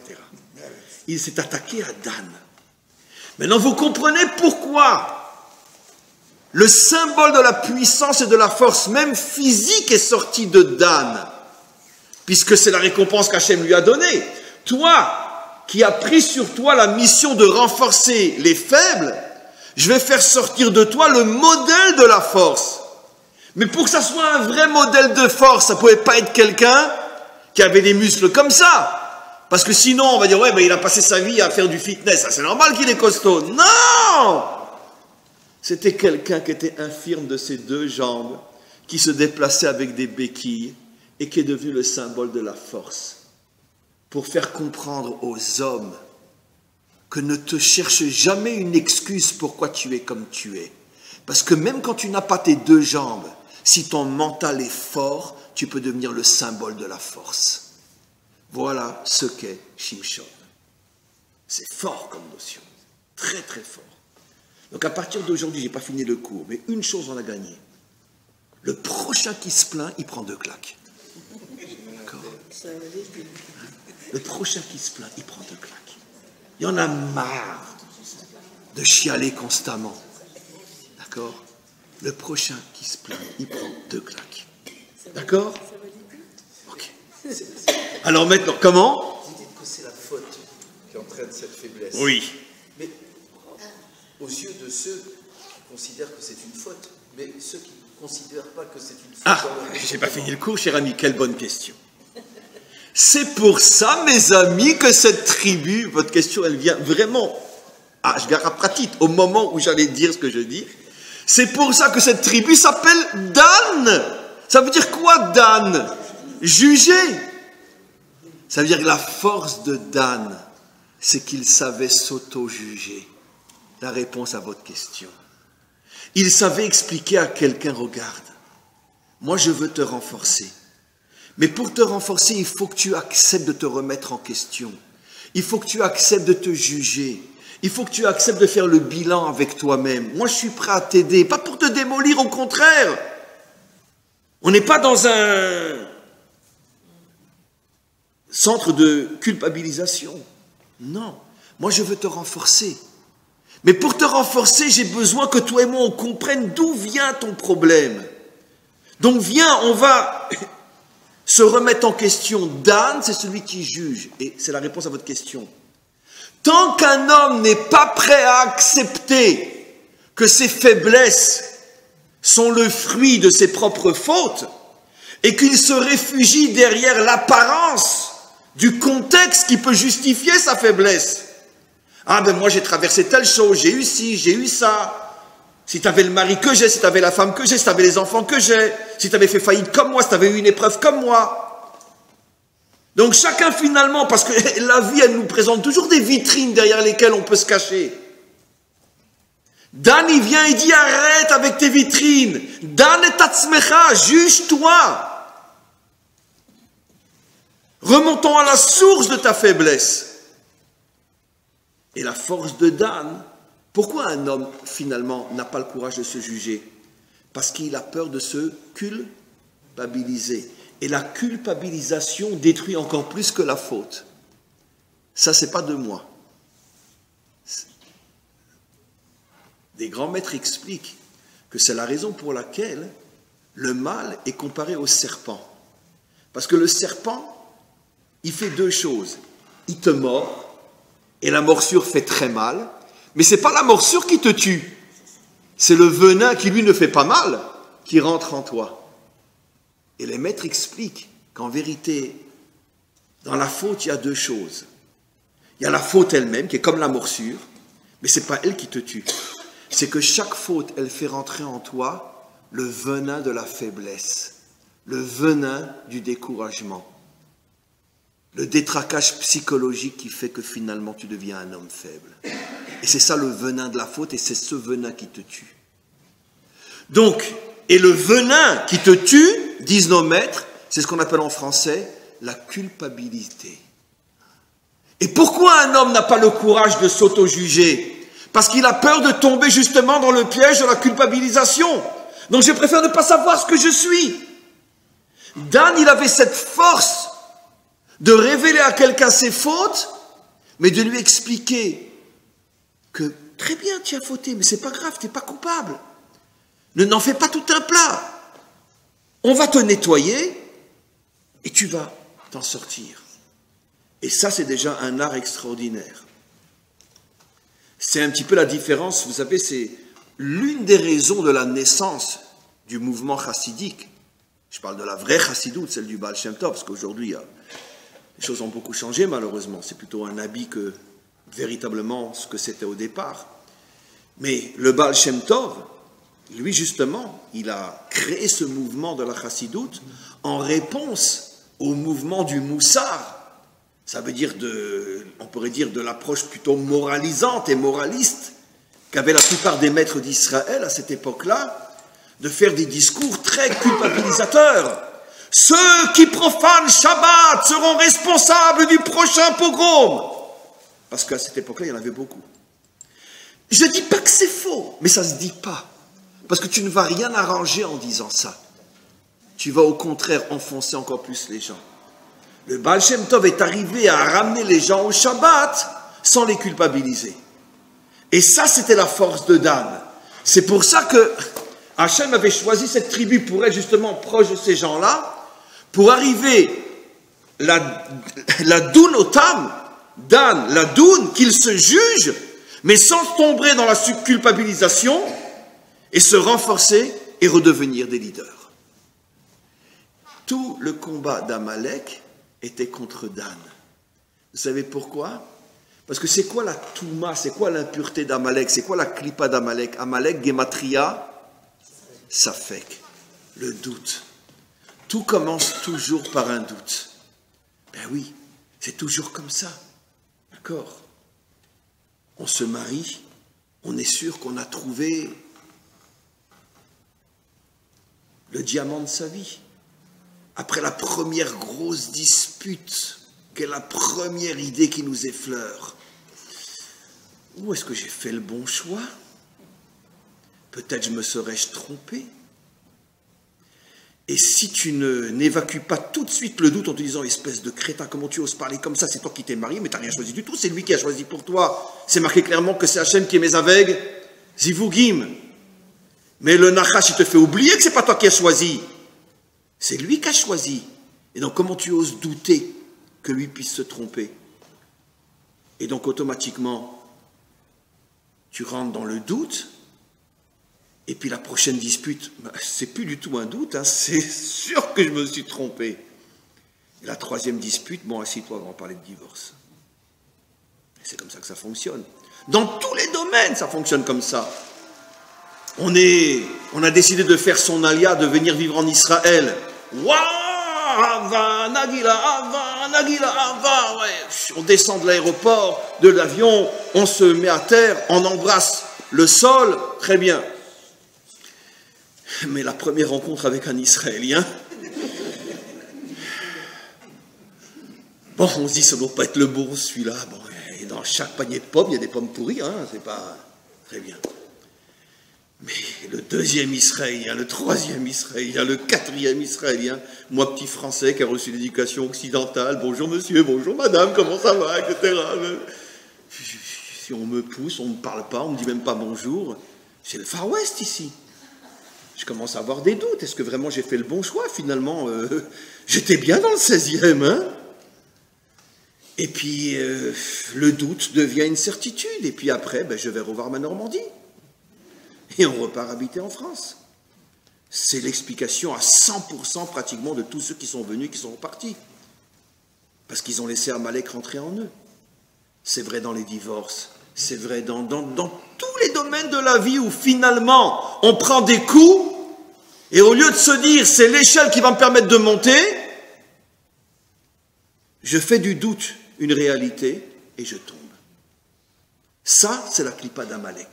Il s'est attaqué à Dan. Maintenant, vous comprenez pourquoi le symbole de la puissance et de la force, même physique, est sorti de Dan. Puisque c'est la récompense qu'Hachem lui a donnée. Toi, qui as pris sur toi la mission de renforcer les faibles, je vais faire sortir de toi le modèle de la force. Mais pour que ça soit un vrai modèle de force, ça ne pouvait pas être quelqu'un qui avait des muscles comme ça. Parce que sinon, on va dire, ouais, mais il a passé sa vie à faire du fitness. C'est normal qu'il est costaud. Non! C'était quelqu'un qui était infirme de ses deux jambes, qui se déplaçait avec des béquilles et qui est devenu le symbole de la force. Pour faire comprendre aux hommes que ne te cherche jamais une excuse pourquoi tu es comme tu es. Parce que même quand tu n'as pas tes deux jambes, si ton mental est fort, tu peux devenir le symbole de la force. Voilà ce qu'est Shimshon. C'est fort comme notion, très très fort. Donc à partir d'aujourd'hui, je n'ai pas fini le cours, mais une chose on a gagné. Le prochain qui se plaint, il prend 2 claques. D'accord ? Le prochain qui se plaint, il prend 2 claques. Il y en a marre de chialer constamment. D'accord? Le prochain qui se plaint, il prend 2 claques. D'accord? Ok. Alors maintenant, comment? Vous dites que c'est la faute qui entraîne cette faiblesse. Oui. Mais aux yeux de ceux qui considèrent que c'est une faute, mais ceux qui ne considèrent pas que c'est une faute... Ah, j'ai pas fini le cours, cher ami, quelle bonne question. C'est pour ça, mes amis, que cette tribu, votre question, elle vient vraiment, je garde pratique, au moment où j'allais dire ce que je dis. C'est pour ça que cette tribu s'appelle Dan. Ça veut dire quoi, Dan? Juger. Ça veut dire que la force de Dan, c'est qu'il savait s'auto-juger. La réponse à votre question. Il savait expliquer à quelqu'un, regarde, moi je veux te renforcer. Mais pour te renforcer, il faut que tu acceptes de te remettre en question. Il faut que tu acceptes de te juger. Il faut que tu acceptes de faire le bilan avec toi-même. Moi, je suis prêt à t'aider. Pas pour te démolir, au contraire. On n'est pas dans un centre de culpabilisation. Non. Moi, je veux te renforcer. Mais pour te renforcer, j'ai besoin que toi et moi, on comprenne d'où vient ton problème. Donc, viens, on va... se remettre en question. Dan, c'est celui qui juge. Et c'est la réponse à votre question. Tant qu'un homme n'est pas prêt à accepter que ses faiblesses sont le fruit de ses propres fautes et qu'il se réfugie derrière l'apparence du contexte qui peut justifier sa faiblesse. Ah ben moi j'ai traversé telle chose, j'ai eu ci, j'ai eu ça. Si tu avais le mari que j'ai, si tu avais la femme que j'ai, si tu avais les enfants que j'ai, si tu avais fait faillite comme moi, si tu avais eu une épreuve comme moi. Donc chacun finalement, parce que la vie, elle nous présente toujours des vitrines derrière lesquelles on peut se cacher. Dan, il vient et dit, arrête avec tes vitrines. Dan et tatzmecha, juge-toi. Remontons à la source de ta faiblesse. Et la force de Dan, pourquoi un homme finalement n'a pas le courage de se juger? Parce qu'il a peur de se culpabiliser. Et la culpabilisation détruit encore plus que la faute. Ça, c'est pas de moi. Des grands maîtres expliquent que c'est la raison pour laquelle le mal est comparé au serpent. Parce que le serpent, il fait deux choses. Il te mord, et la morsure fait très mal, mais ce n'est pas la morsure qui te tue. C'est le venin qui, lui, ne fait pas mal, qui rentre en toi. Et les maîtres expliquent qu'en vérité, dans la faute, il y a deux choses. Il y a la faute elle-même, qui est comme la morsure, mais ce n'est pas elle qui te tue. C'est que chaque faute, elle fait rentrer en toi le venin de la faiblesse, le venin du découragement, le détraquage psychologique qui fait que finalement tu deviens un homme faible. Et c'est ça le venin de la faute, et c'est ce venin qui te tue. Donc, et le venin qui te tue, disent nos maîtres, c'est ce qu'on appelle en français la culpabilité. Et pourquoi un homme n'a pas le courage de s'auto-juger? Parce qu'il a peur de tomber justement dans le piège de la culpabilisation. Donc je préfère ne pas savoir ce que je suis. Dan, il avait cette force de révéler à quelqu'un ses fautes, mais de lui expliquer que très bien, tu as fauté, mais c'est pas grave, tu n'es pas coupable. N'en fais pas tout un plat. On va te nettoyer et tu vas t'en sortir. Et ça, c'est déjà un art extraordinaire. C'est un petit peu la différence, vous savez, c'est l'une des raisons de la naissance du mouvement chassidique. Je parle de la vraie chassidoute, celle du Baal Shem Tov, parce qu'aujourd'hui, les choses ont beaucoup changé malheureusement. C'est plutôt un habit que véritablement ce que c'était au départ. Mais le Baal Shem Tov, lui justement, il a créé ce mouvement de la chassidoute en réponse au mouvement du Moussar. Ça veut dire, on pourrait dire, de l'approche plutôt moralisante et moraliste qu'avaient la plupart des maîtres d'Israël à cette époque-là, de faire des discours très culpabilisateurs. Ceux qui profanent Shabbat seront responsables du prochain pogrom. Parce qu'à cette époque-là, il y en avait beaucoup. Je ne dis pas que c'est faux, mais ça ne se dit pas. Parce que tu ne vas rien arranger en disant ça. Tu vas au contraire enfoncer encore plus les gens. Le Baal Shem Tov est arrivé à ramener les gens au Shabbat sans les culpabiliser. Et ça, c'était la force de Dan. C'est pour ça que Hachem avait choisi cette tribu pour être justement proche de ces gens-là, pour arriver la doun otam, Dan, la doun, qu'ils se jugent, mais sans tomber dans la culpabilisation, et se renforcer et redevenir des leaders. Tout le combat d'Amalek était contre Dan. Vous savez pourquoi? Parce que c'est quoi la touma, c'est quoi l'impureté d'Amalek, c'est quoi la klipa d'Amalek? Amalek, Gematria, Safek, le doute. Tout commence toujours par un doute. Ben oui, c'est toujours comme ça. D'accord? On se marie, on est sûr qu'on a trouvé le diamant de sa vie. Après la première grosse dispute, quelle est la première idée qui nous effleure? Où est-ce que j'ai fait le bon choix? Peut-être me serais-je trompé? Et si tu n'évacues pas tout de suite le doute en te disant, espèce de crétin, comment tu oses parler comme ça? C'est toi qui t'es marié, mais tu n'as rien choisi du tout, c'est lui qui a choisi pour toi. C'est marqué clairement que c'est Hachem qui est Mezaveg, Zivugim. Mais le Nachash, il te fait oublier que ce n'est pas toi qui as choisi. C'est lui qui a choisi. Et donc, comment tu oses douter que lui puisse se tromper? Et donc, automatiquement, tu rentres dans le doute. Et puis, la prochaine dispute, c'est plus du tout un doute. Hein, c'est sûr que je me suis trompé. Et la troisième dispute, bon, assis-toi, on va parler de divorce. Et c'est comme ça que ça fonctionne. Dans tous les domaines, ça fonctionne comme ça. On a décidé de faire son alia, de venir vivre en Israël. Waouh, Nagila, va, ouais. On descend de l'aéroport, de l'avion, on se met à terre, on embrasse le sol, très bien. Mais la première rencontre avec un Israélien, bon, on se dit, ça ne doit pas être le bon, celui-là. Bon, et dans chaque panier de pommes, il y a des pommes pourries, hein, c'est pas très bien. Mais le deuxième Israélien, le troisième Israélien, le quatrième Israélien, moi, petit Français qui a reçu l'éducation occidentale, bonjour monsieur, bonjour madame, comment ça va, etc. Si on me pousse, on ne me parle pas, on ne me dit même pas bonjour. C'est le Far West ici. Je commence à avoir des doutes. Est-ce que vraiment j'ai fait le bon choix finalement? J'étais bien dans le 16e, hein? Et puis, le doute devient une certitude. Et puis après, je vais revoir ma Normandie. Et on repart habiter en France. C'est l'explication à 100% pratiquement de tous ceux qui sont venus, qui sont repartis. Parce qu'ils ont laissé Amalek rentrer en eux. C'est vrai dans les divorces. C'est vrai dans tous les domaines de la vie où finalement on prend des coups et au lieu de se dire c'est l'échelle qui va me permettre de monter, je fais du doute une réalité et je tombe. Ça, c'est la clipa d'Amalek.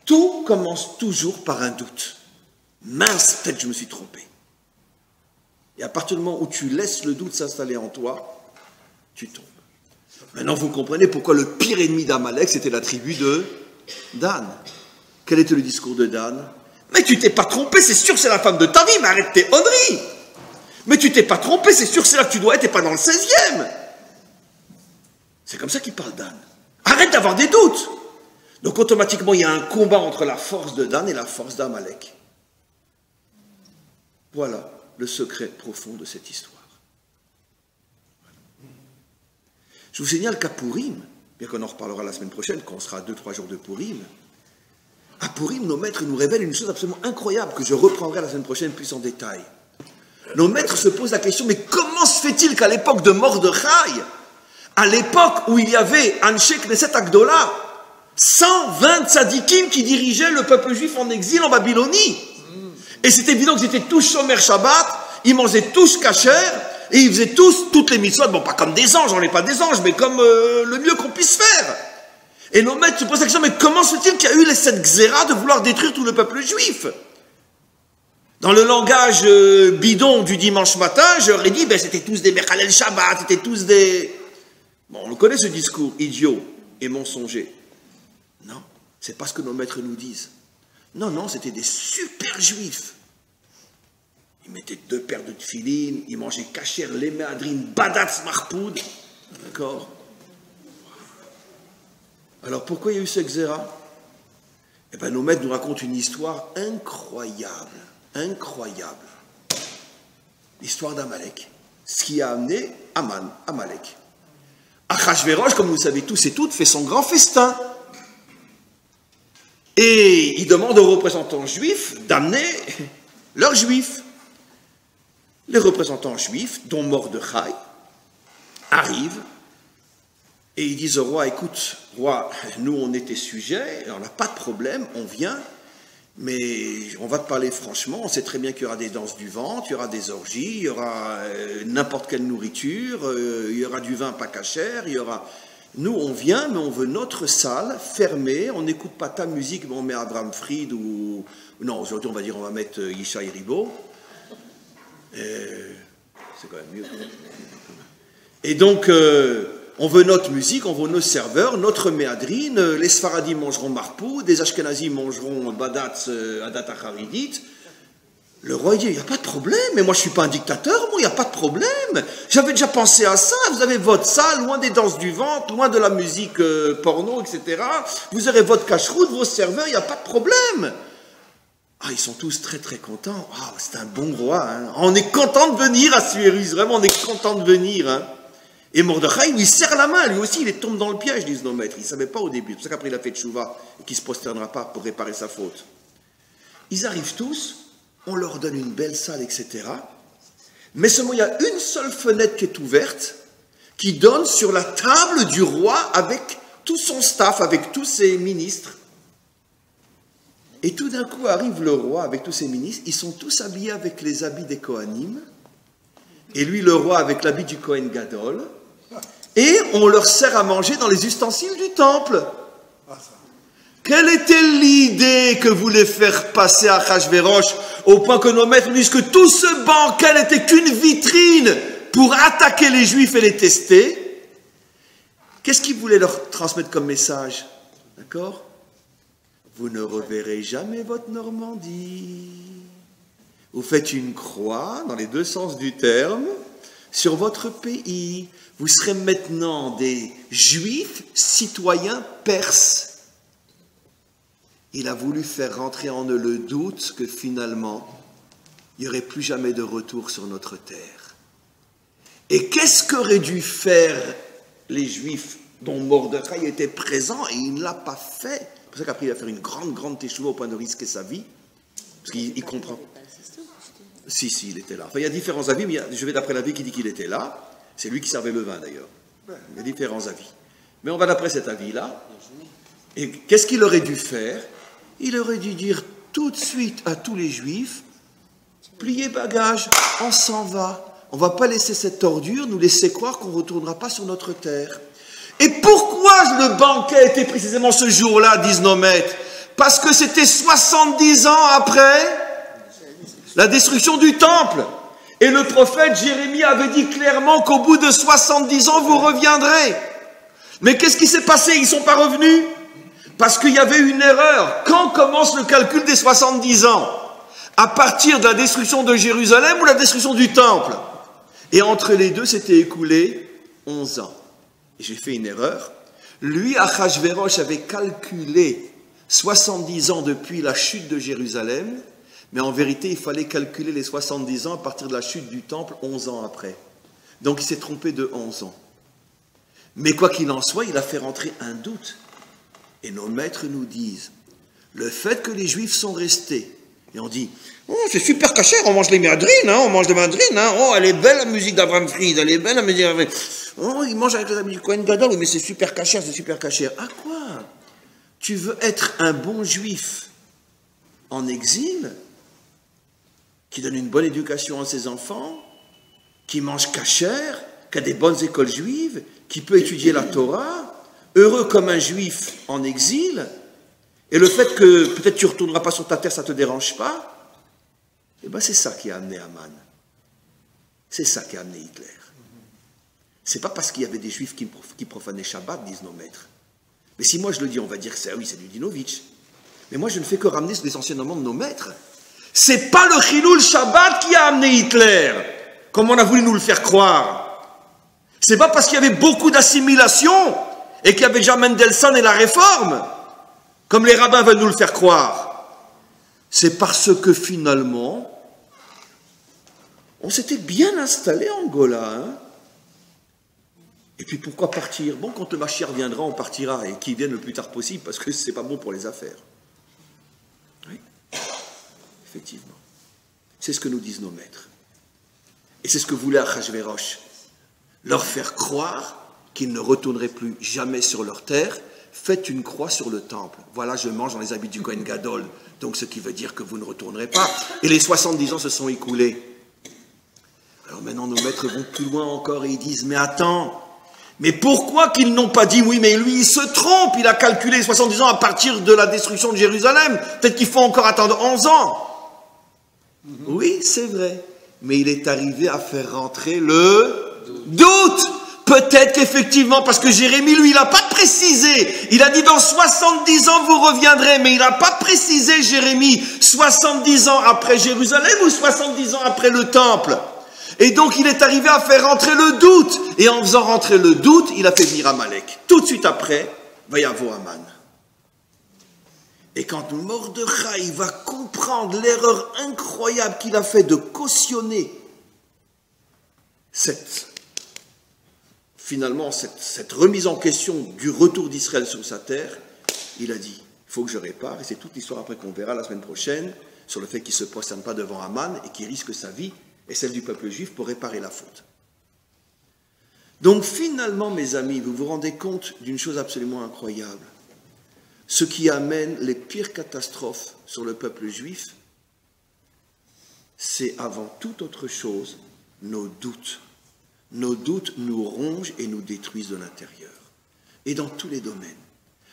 Tout commence toujours par un doute. Mince, peut-être je me suis trompé. Et à partir du moment où tu laisses le doute s'installer en toi, tu tombes. Maintenant, vous comprenez pourquoi le pire ennemi d'Amalek, c'était la tribu de Dan. Quel était le discours de Dan? Mais tu t'es pas trompé, c'est sûr que c'est la femme de ta vie, mais arrête tes honneries. Mais tu t'es pas trompé, c'est sûr que c'est là que tu dois être, t'es pas dans le 16e. C'est comme ça qu'il parle Dan. Arrête d'avoir des doutes. Donc automatiquement, il y a un combat entre la force de Dan et la force d'Amalek. Voilà le secret profond de cette histoire. Je vous signale qu'à Pourim, bien qu'on en reparlera la semaine prochaine, quand on sera à 2-3 jours de Pourim, à Pourim, nos maîtres nous révèlent une chose absolument incroyable que je reprendrai la semaine prochaine plus en détail. Nos maîtres se posent la question, mais comment se fait-il qu'à l'époque de Mordechai, à l'époque où il y avait Anshe Knesset Agdola, 120 tzadikim qui dirigeaient le peuple juif en exil en Babylonie, et c'est évident qu'ils étaient tous Shomer Shabbat, ils mangeaient tous kasher, et ils faisaient tous toutes les mitzvot, bon pas comme des anges, on n'est pas des anges, mais comme le mieux qu'on puisse faire. Et nos maîtres se posent la question, mais comment se fait-il qu'il y a eu cette xéra de vouloir détruire tout le peuple juif? Dans le langage bidon du dimanche matin, j'aurais dit, c'était tous des Mechalel Shabbat, c'était tous des... Bon, on connaît ce discours idiot et mensonger. Non, c'est pas ce que nos maîtres nous disent. Non, non, c'était des super juifs. Ils mettaient 2 paires de tefilines, ils mangeaient kasher, léméadrine, badatz, marpoud. D'accord? Alors pourquoi il y a eu ce xéra? Eh bien, nos maîtres nous racontent une histoire incroyable. Incroyable. L'histoire d'Amalek. Ce qui a amené Amalek. Achashverosh, comme vous le savez tous et toutes, fait son grand festin. Et il demande aux représentants juifs d'amener leurs juifs. Les représentants juifs, dont Mordechai, arrivent et ils disent au roi, écoute, roi, nous on était sujets, on n'a pas de problème, on vient, mais on va te parler franchement, on sait très bien qu'il y aura des danses du ventre, il y aura des orgies, il y aura n'importe quelle nourriture, il y aura du vin pas cachère, il y aura... Nous on vient, mais on veut notre salle fermée, on n'écoute pas ta musique, mais on met Abraham Fried ou... Non, aujourd'hui on va dire on va mettre Yishai Ribo. C'est quand même mieux. Et donc, on veut notre musique, on veut nos serveurs, notre méadrine, les Sfaradim mangeront marpoud, les Ashkenazim mangeront badatz, adat acharidit. Le roi dit, il n'y a pas de problème, mais moi je ne suis pas un dictateur, moi il n'y a pas de problème. J'avais déjà pensé à ça, vous avez votre salle, loin des danses du ventre, loin de la musique porno, etc. Vous aurez votre cacheroute, vos serveurs, il n'y a pas de problème. Ah, ils sont tous très très contents. Ah, c'est un bon roi. Hein. On est content de venir à Suérus. Vraiment, on est content de venir. Hein. Et Mordechai, lui, serre la main. Lui aussi, il tombe dans le piège, disent nos maîtres. Il ne savait pas au début. C'est pour ça qu'après, il a fait tchouva et qu'il ne se prosternera pas pour réparer sa faute. Ils arrivent tous. On leur donne une belle salle, etc. Mais seulement, il y a une seule fenêtre qui est ouverte, qui donne sur la table du roi avec tout son staff, avec tous ses ministres. Et tout d'un coup arrive le roi avec tous ses ministres, ils sont tous habillés avec les habits des Kohanim, et lui le roi avec l'habit du Kohen Gadol, Et on leur sert à manger dans les ustensiles du temple. Quelle était l'idée que voulait faire passer Achashvérosh au point que nos maîtres disent que tout ce banquet n'était qu'une vitrine pour attaquer les Juifs et les tester? Qu'est-ce qu'il voulait leur transmettre comme message? D'accord? Vous ne reverrez jamais votre Normandie. Vous faites une croix, dans les deux sens du terme, sur votre pays. Vous serez maintenant des Juifs citoyens perses. Il a voulu faire rentrer en eux le doute que finalement, il n'y aurait plus jamais de retour sur notre terre. Et qu'est-ce qu'auraient dû faire les Juifs dont Mordechai était présent et il ne l'a pas fait? C'est pour ça qu'après il va faire une grande teshuva au point de risquer sa vie, parce qu'il comprend. Si, il était là. Enfin, il y a différents avis, mais je vais d'après l'avis qui dit qu'il était là. C'est lui qui servait le vin d'ailleurs. Il y a différents avis. Mais on va d'après cet avis-là. Et qu'est-ce qu'il aurait dû faire? Il aurait dû dire tout de suite à tous les Juifs, pliez bagages, on s'en va. On ne va pas laisser cette ordure nous laisser croire qu'on ne retournera pas sur notre terre. Et pourquoi le banquet était précisément ce jour-là, disent nos maîtres? Parce que c'était 70 ans après la destruction du temple. Et le prophète Jérémie avait dit clairement qu'au bout de 70 ans, vous reviendrez. Mais qu'est-ce qui s'est passé? Ils ne sont pas revenus? Parce qu'il y avait une erreur. Quand commence le calcul des 70 ans? À partir de la destruction de Jérusalem ou la destruction du temple? Et entre les deux, s'était écoulé 11 ans. Et j'ai fait une erreur. Lui, Achashvérosh, avait calculé 70 ans depuis la chute de Jérusalem, mais en vérité, il fallait calculer les 70 ans à partir de la chute du temple 11 ans après. Donc il s'est trompé de 11 ans. Mais quoi qu'il en soit, il a fait rentrer un doute. Et nos maîtres nous disent, le fait que les Juifs sont restés, et on dit, oh, c'est super caché, on mange les madrines, hein, on mange des madrines, hein, oh, elle est belle la musique d'Abraham Fried, elle est belle la musique d'Abraham Fried. Oh, ils mangent avec les amis du Kohen Gadol, mais c'est super caché, c'est super caché. À quoi? Tu veux être un bon Juif en exil, qui donne une bonne éducation à ses enfants, qui mange cachère, qui a des bonnes écoles juives, qui peut étudier la Torah, heureux comme un Juif en exil, et le fait que peut-être tu ne retourneras pas sur ta terre, ça ne te dérange pas? Eh bien, c'est ça qui a amené Aman. C'est ça qui a amené Hitler. C'est pas parce qu'il y avait des Juifs qui profanaient Shabbat, disent nos maîtres. Mais si moi je le dis, on va dire que c'est, oui, c'est du Dinovitch. Mais moi je ne fais que ramener les enseignements de nos maîtres. C'est pas le Chilul Shabbat qui a amené Hitler, comme on a voulu nous le faire croire. C'est pas parce qu'il y avait beaucoup d'assimilation et qu'il y avait déjà Mendelssohn et la Réforme, comme les rabbins veulent nous le faire croire. C'est parce que finalement, on s'était bien installé en Gola. Hein. Et puis pourquoi partir? Bon, quand le Mashiach viendra, on partira, et qu'il vienne le plus tard possible, parce que c'est pas bon pour les affaires. Oui, effectivement. C'est ce que nous disent nos maîtres. Et c'est ce que voulait Achashvérosh. Leur faire croire qu'ils ne retourneraient plus jamais sur leur terre. Faites une croix sur le temple. Voilà, je mange dans les habits du Kohen Gadol. Donc ce qui veut dire que vous ne retournerez pas. Et les 70 ans se sont écoulés. Alors maintenant, nos maîtres vont plus loin encore et ils disent, mais attends, mais pourquoi qu'ils n'ont pas dit, oui, mais lui, il se trompe, il a calculé les 70 ans à partir de la destruction de Jérusalem. Peut-être qu'il faut encore attendre 11 ans. Oui, c'est vrai. Mais il est arrivé à faire rentrer le doute. Peut-être qu'effectivement, parce que Jérémie, lui, il n'a pas précisé. Il a dit dans 70 ans, vous reviendrez. Mais il n'a pas précisé, Jérémie, 70 ans après Jérusalem ou 70 ans après le temple. Et donc, il est arrivé à faire rentrer le doute. Et en faisant rentrer le doute, il a fait venir Amalek. Tout de suite après, va y avoir Aman. Et quand Mordechai va comprendre l'erreur incroyable qu'il a fait de cautionner cette remise en question du retour d'Israël sur sa terre, il a dit, il faut que je répare, et c'est toute l'histoire après qu'on verra la semaine prochaine, sur le fait qu'il ne se prosterne pas devant Aman et qu'il risque sa vie et celle du peuple juif pour réparer la faute. Donc finalement, mes amis, vous vous rendez compte d'une chose absolument incroyable. Ce qui amène les pires catastrophes sur le peuple juif, c'est avant toute autre chose nos doutes. nos doutes nous rongent et nous détruisent de l'intérieur. Et dans tous les domaines.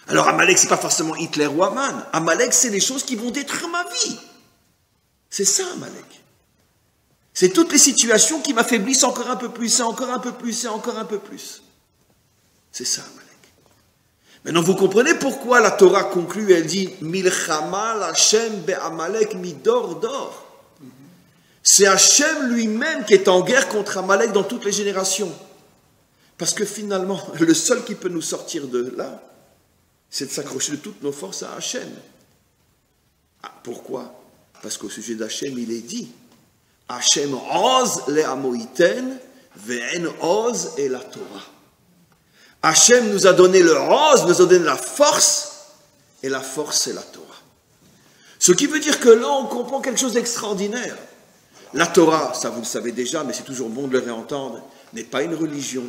Alors Amalek, ce n'est pas forcément Hitler ou Haman. Amalek, c'est les choses qui vont détruire ma vie. C'est ça, Amalek. C'est toutes les situations qui m'affaiblissent encore un peu plus, et encore un peu plus, et encore un peu plus. C'est ça, Amalek. Maintenant, vous comprenez pourquoi la Torah conclut, elle dit « Milchama l'Hashem be'Amalek midor dor ». C'est Hachem lui-même qui est en guerre contre Amalek dans toutes les générations. Parce que finalement, le seul qui peut nous sortir de là, c'est de s'accrocher de toutes nos forces à Hachem. Ah, pourquoi? Parce qu'au sujet d'Hachem, il est dit Hachem oz le amoïten ve'en oz et la Torah. Hachem nous a donné le oz, nous a donné la force, et la force c'est la Torah. Ce qui veut dire que là, on comprend quelque chose d'extraordinaire. La Torah, ça vous le savez déjà, mais c'est toujours bon de le réentendre, n'est pas une religion,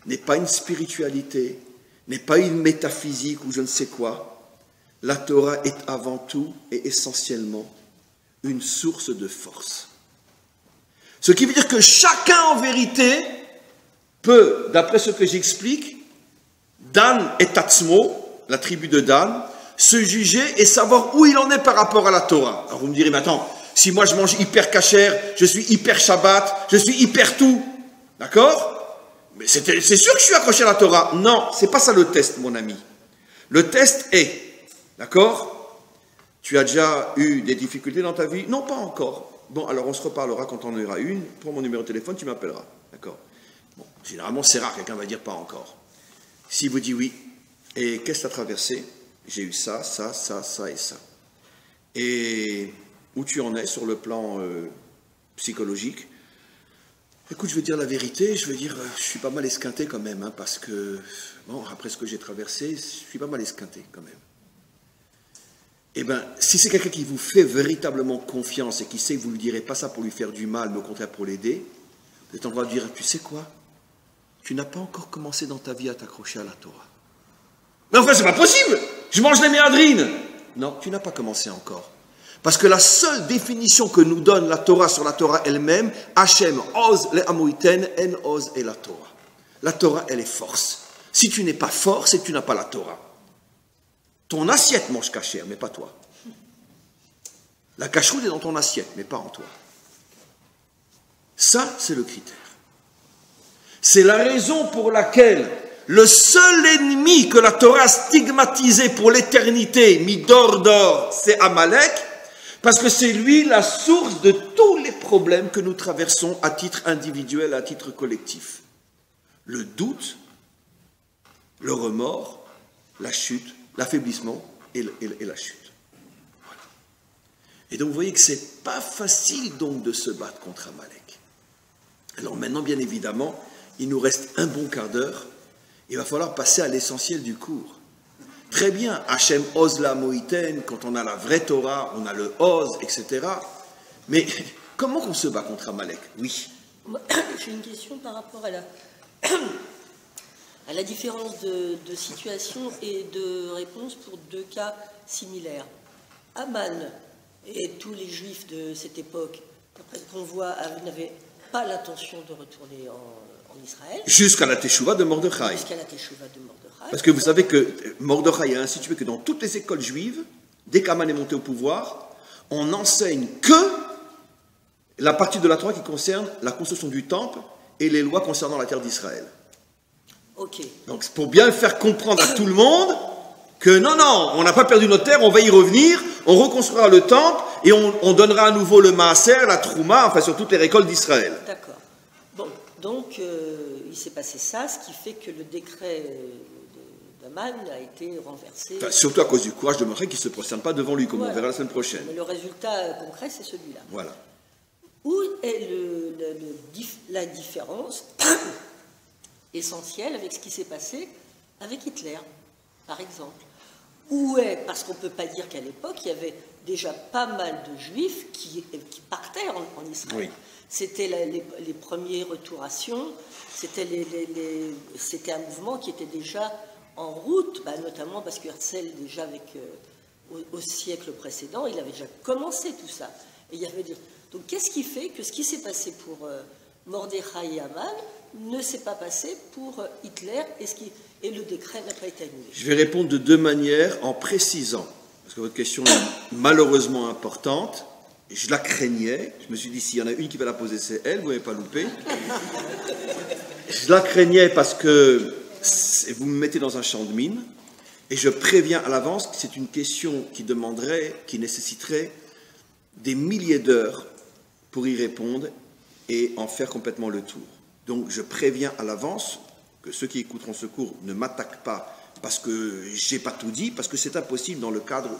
n'est pas une spiritualité, n'est pas une métaphysique ou je ne sais quoi. La Torah est avant tout et essentiellement une source de force. Ce qui veut dire que chacun en vérité peut, d'après ce que j'explique, Dan et Tatzmo, la tribu de Dan, se juger et savoir où il en est par rapport à la Torah. Alors vous me direz, mais attends, si moi je mange hyper cachère, je suis hyper Shabbat, je suis hyper tout, d'accord? Mais c'est sûr que je suis accroché à la Torah. Non, c'est pas ça le test, mon ami. Le test est, d'accord? Tu as déjà eu des difficultés dans ta vie? Non, pas encore. Bon, alors on se reparlera quand on en aura une. Prends mon numéro de téléphone, tu m'appelleras. D'accord? Bon, généralement, c'est rare, quelqu'un va dire pas encore. S'il vous dit oui, et qu'est-ce que tu as traversé? J'ai eu ça, ça, ça, ça et ça. Et où tu en es sur le plan psychologique? Écoute, je vais dire la vérité, je suis pas mal esquinté quand même, hein, parce que, bon, après ce que j'ai traversé, je suis pas mal esquinté quand même. Eh bien, si c'est quelqu'un qui vous fait véritablement confiance et qui sait que vous ne lui direz pas ça pour lui faire du mal, mais au contraire pour l'aider, vous êtes en droit de dire, tu sais quoi? Tu n'as pas encore commencé dans ta vie à t'accrocher à la Torah. Mais enfin, c'est pas possible! Je mange les méadrines! Non, tu n'as pas commencé encore. Parce que la seule définition que nous donne la Torah sur la Torah elle-même, Hachem, Oz, le Amoïten, En Oz et la Torah. La Torah, elle est force. Si tu n'es pas fort, c'est que tu n'as pas la Torah. Ton assiette mange cachère, mais pas toi. La cacheroute est dans ton assiette, mais pas en toi. Ça, c'est le critère. C'est la raison pour laquelle le seul ennemi que la Torah a stigmatisé pour l'éternité, Midor d'or, c'est Amalek, parce que c'est lui la source de tous les problèmes que nous traversons à titre individuel, à titre collectif. Le doute, le remords, la chute, l'affaiblissement et la chute. Voilà. Et donc vous voyez que c'est pas facile donc de se battre contre Amalek. Alors maintenant, bien évidemment, il nous reste un bon quart d'heure. Il va falloir passer à l'essentiel du cours. Très bien, Hachem Oz la Moïten, quand on a la vraie Torah, on a le Oz, etc. Mais comment on se bat contre Amalek? Oui. J'ai une question par rapport à la différence de situation et de réponse pour deux cas similaires. Haman et tous les juifs de cette époque, d'après ce qu'on voit, n'avaient pas l'intention de retourner en Israël. Jusqu'à la Teshuvah de Mordechai. Jusqu'à la Teshuvah de Mordechai. Parce que vous savez que Mordechai a institué que dans toutes les écoles juives, dès qu'Haman est monté au pouvoir, on n'enseigne que la partie de la Torah qui concerne la construction du temple et les lois concernant la terre d'Israël. Ok. Donc c'est pour bien faire comprendre à tout le monde que non, on n'a pas perdu notre terre, on va y revenir, on reconstruira le temple et on donnera à nouveau le maaser, la trouma, enfin sur toutes les récoltes d'Israël. D'accord. Bon, donc il s'est passé ça, ce qui fait que le décret d'Haman a été renversé. Enfin, surtout à cause du courage de Mordechai qui ne se prosterne pas devant lui, comme on verra la semaine prochaine. Mais le résultat concret, c'est celui-là. Voilà. Où est la différence essentielle avec ce qui s'est passé avec Hitler, par exemple? Où est, parce qu'on ne peut pas dire qu'à l'époque, il y avait déjà pas mal de juifs qui partaient en Israël. Oui. C'était les premiers retours à Sion, c'était un mouvement qui était déjà en route, notamment parce que Herzl, déjà au siècle précédent, il avait déjà commencé tout ça. Et il y avait donc qu'est-ce qui fait que ce qui s'est passé pour Mordechai et Haman ne s'est pas passé pour Hitler et le décret n'a pas été annulé. Je vais répondre de deux manières en précisant, parce que votre question est malheureusement importante. Je la craignais. Je me suis dit, s'il y en a une qui va la poser, c'est elle, vous n'avez pas loupé. Je la craignais parce que vous me mettez dans un champ de mine, et je préviens à l'avance que c'est une question qui nécessiterait des milliers d'heures pour y répondre et en faire complètement le tour. Donc je préviens à l'avance que ceux qui écouteront ce cours ne m'attaquent pas parce que j'ai pas tout dit, parce que c'est impossible dans le cadre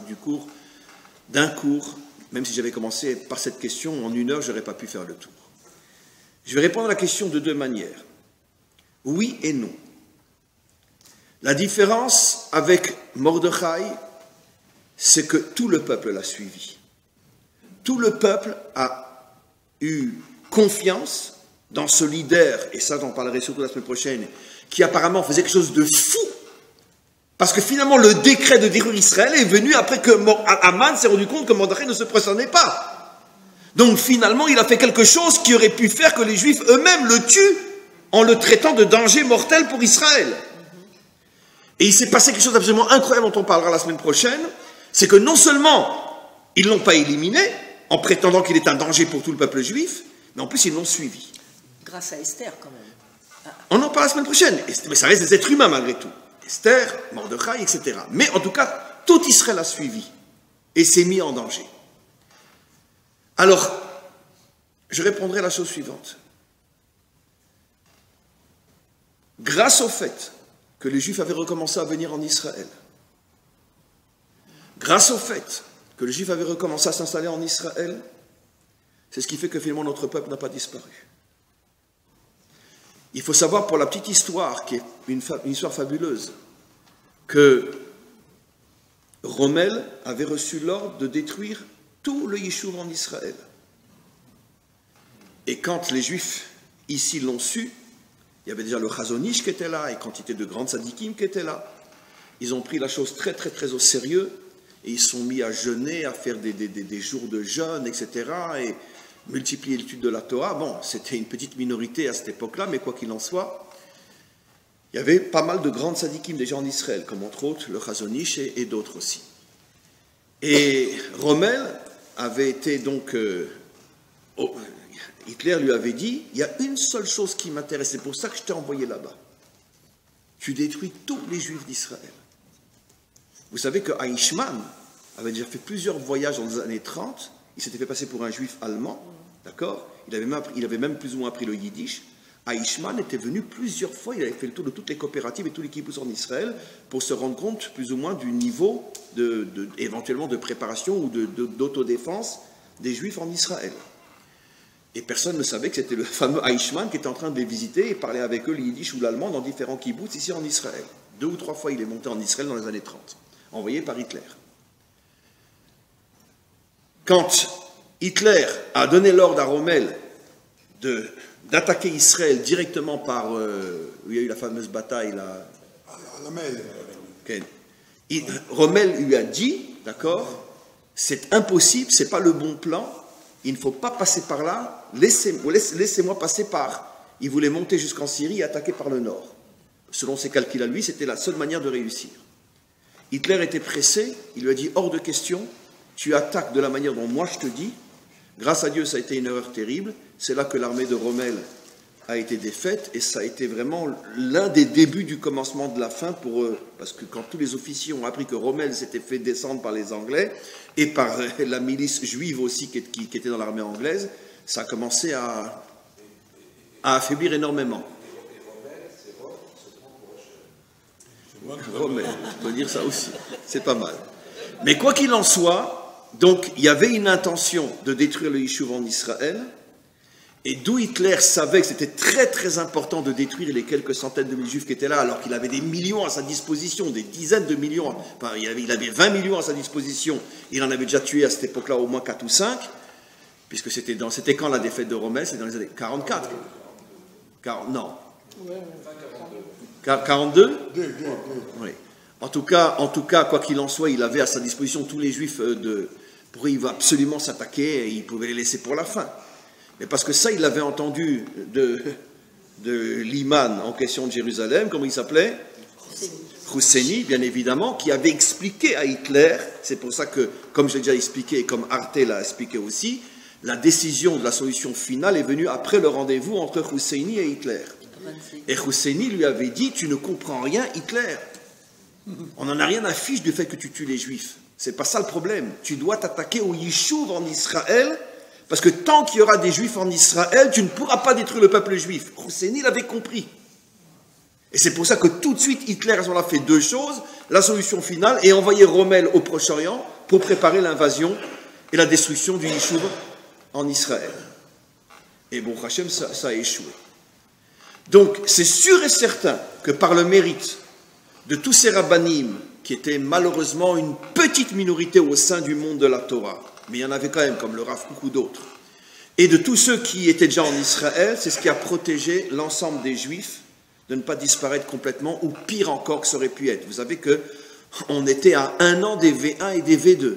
d'un cours, même si j'avais commencé par cette question, en 1 heure, je n'aurais pas pu faire le tour. Je vais répondre à la question de deux manières. Oui et non. La différence avec Mordechai, c'est que tout le peuple l'a suivi. Tout le peuple a eu confiance dans ce leader, et ça j'en parlerai surtout la semaine prochaine, qui apparemment faisait quelque chose de fou, parce que finalement le décret de détruire Israël est venu après que Haman s'est rendu compte que Mordechai ne se prosternait pas. Donc finalement il a fait quelque chose qui aurait pu faire que les Juifs eux-mêmes le tuent en le traitant de danger mortel pour Israël. Et il s'est passé quelque chose d'absolument incroyable dont on parlera la semaine prochaine, c'est que non seulement ils ne l'ont pas éliminé, en prétendant qu'il est un danger pour tout le peuple juif, mais en plus ils l'ont suivi. Grâce à Esther, quand même. On en parle la semaine prochaine, mais ça reste des êtres humains malgré tout. Esther, Mordechai, etc. Mais en tout cas, tout Israël a suivi et s'est mis en danger. Alors, je répondrai à la chose suivante. Grâce au fait que les Juifs avaient recommencé à venir en Israël, grâce au fait que les Juifs avaient recommencé à s'installer en Israël, c'est ce qui fait que finalement notre peuple n'a pas disparu. Il faut savoir pour la petite histoire, qui est une histoire fabuleuse, que Rommel avait reçu l'ordre de détruire tout le Yishuv en Israël. Et quand les Juifs ici l'ont su, il y avait déjà le Chazon Ish qui était là et quantité de grands tzadikim qui étaient là. Ils ont pris la chose très très très au sérieux et ils sont mis à jeûner, à faire des jours de jeûne, etc. et multiplier l'étude de la Torah. Bon, c'était une petite minorité à cette époque-là, mais quoi qu'il en soit, il y avait pas mal de grands tzadikim déjà en Israël, comme entre autres le Chazon Ish et d'autres aussi. Et Rommel avait été donc... Hitler lui avait dit, il y a une seule chose qui m'intéresse, c'est pour ça que je t'ai envoyé là-bas. Tu détruis tous les Juifs d'Israël. Vous savez que Eichmann avait déjà fait plusieurs voyages dans les années 30, il s'était fait passer pour un Juif allemand, d'accord ? Il avait même plus ou moins appris le Yiddish. Eichmann était venu plusieurs fois, il avait fait le tour de toutes les coopératives et tous les kibbutz en Israël pour se rendre compte plus ou moins du niveau éventuellement de préparation ou d'autodéfense des Juifs en Israël. Et personne ne savait que c'était le fameux Eichmann qui était en train de les visiter et parler avec eux le yiddish ou l'allemand dans différents kibbutz ici en Israël. 2 ou 3 fois il est monté en Israël dans les années 30, envoyé par Hitler. Quand Hitler a donné l'ordre à Rommel d'attaquer Israël directement par... où il y a eu la fameuse bataille là... Okay. Rommel lui a dit, d'accord, c'est impossible, c'est pas le bon plan, il ne faut pas passer par là, laissez-moi passer par... Il voulait monter jusqu'en Syrie et attaquer par le nord. Selon ses calculs à lui, c'était la seule manière de réussir. Hitler était pressé, il lui a dit, hors de question, tu attaques de la manière dont moi je te dis. Grâce à Dieu, ça a été une erreur terrible. C'est là que l'armée de Rommel a été défaite et ça a été vraiment l'un des débuts du commencement de la fin pour eux. Parce que quand tous les officiers ont appris que Rommel s'était fait descendre par les Anglais et par la milice juive aussi qui était dans l'armée anglaise, ça a commencé à affaiblir énormément. Rommel, on peut dire ça aussi, c'est pas mal. Mais quoi qu'il en soit, donc il y avait une intention de détruire le Yishuv en Israël, et d'où Hitler savait que c'était très très important de détruire les quelques centaines de mille juifs qui étaient là, alors qu'il avait des millions à sa disposition, des dizaines de millions, enfin il avait 20 millions à sa disposition, il en avait déjà tué à cette époque-là au moins 4 ou 5, puisque c'était quand la défaite de Rommel? C'est dans les années 44. Non. 42 ? Oui. En tout cas, quoi qu'il en soit, il avait à sa disposition tous les juifs pour qui il va absolument s'attaquer et il pouvait les laisser pour la fin. Mais parce que ça, il l'avait entendu de l'imam en question de Jérusalem, comment il s'appelait? Husseini, bien évidemment, qui avait expliqué à Hitler, c'est pour ça que, comme j'ai déjà expliqué, et comme Arte l'a expliqué aussi, la décision de la solution finale est venue après le rendez-vous entre Husseini et Hitler. Et Husseini lui avait dit, tu ne comprends rien, Hitler. On n'en a rien à fiche du fait que tu tues les Juifs. C'est pas ça le problème. Tu dois t'attaquer au Yishuv en Israël, parce que tant qu'il y aura des Juifs en Israël, tu ne pourras pas détruire le peuple juif. Husseini l'avait compris. Et c'est pour ça que tout de suite, Hitler a fait deux choses, la solution finale, et envoyé Rommel au Proche-Orient pour préparer l'invasion et la destruction du Yishuv en Israël. Et bon, Hachem, ça a échoué. Donc, c'est sûr et certain que par le mérite de tous ces rabbanim, qui étaient malheureusement une petite minorité au sein du monde de la Torah, mais il y en avait quand même, comme le Rav Kook ou d'autres, et de tous ceux qui étaient déjà en Israël, c'est ce qui a protégé l'ensemble des Juifs de ne pas disparaître complètement, ou pire encore que ça aurait pu être. Vous savez qu'on était à 1 an des V1 et des V2,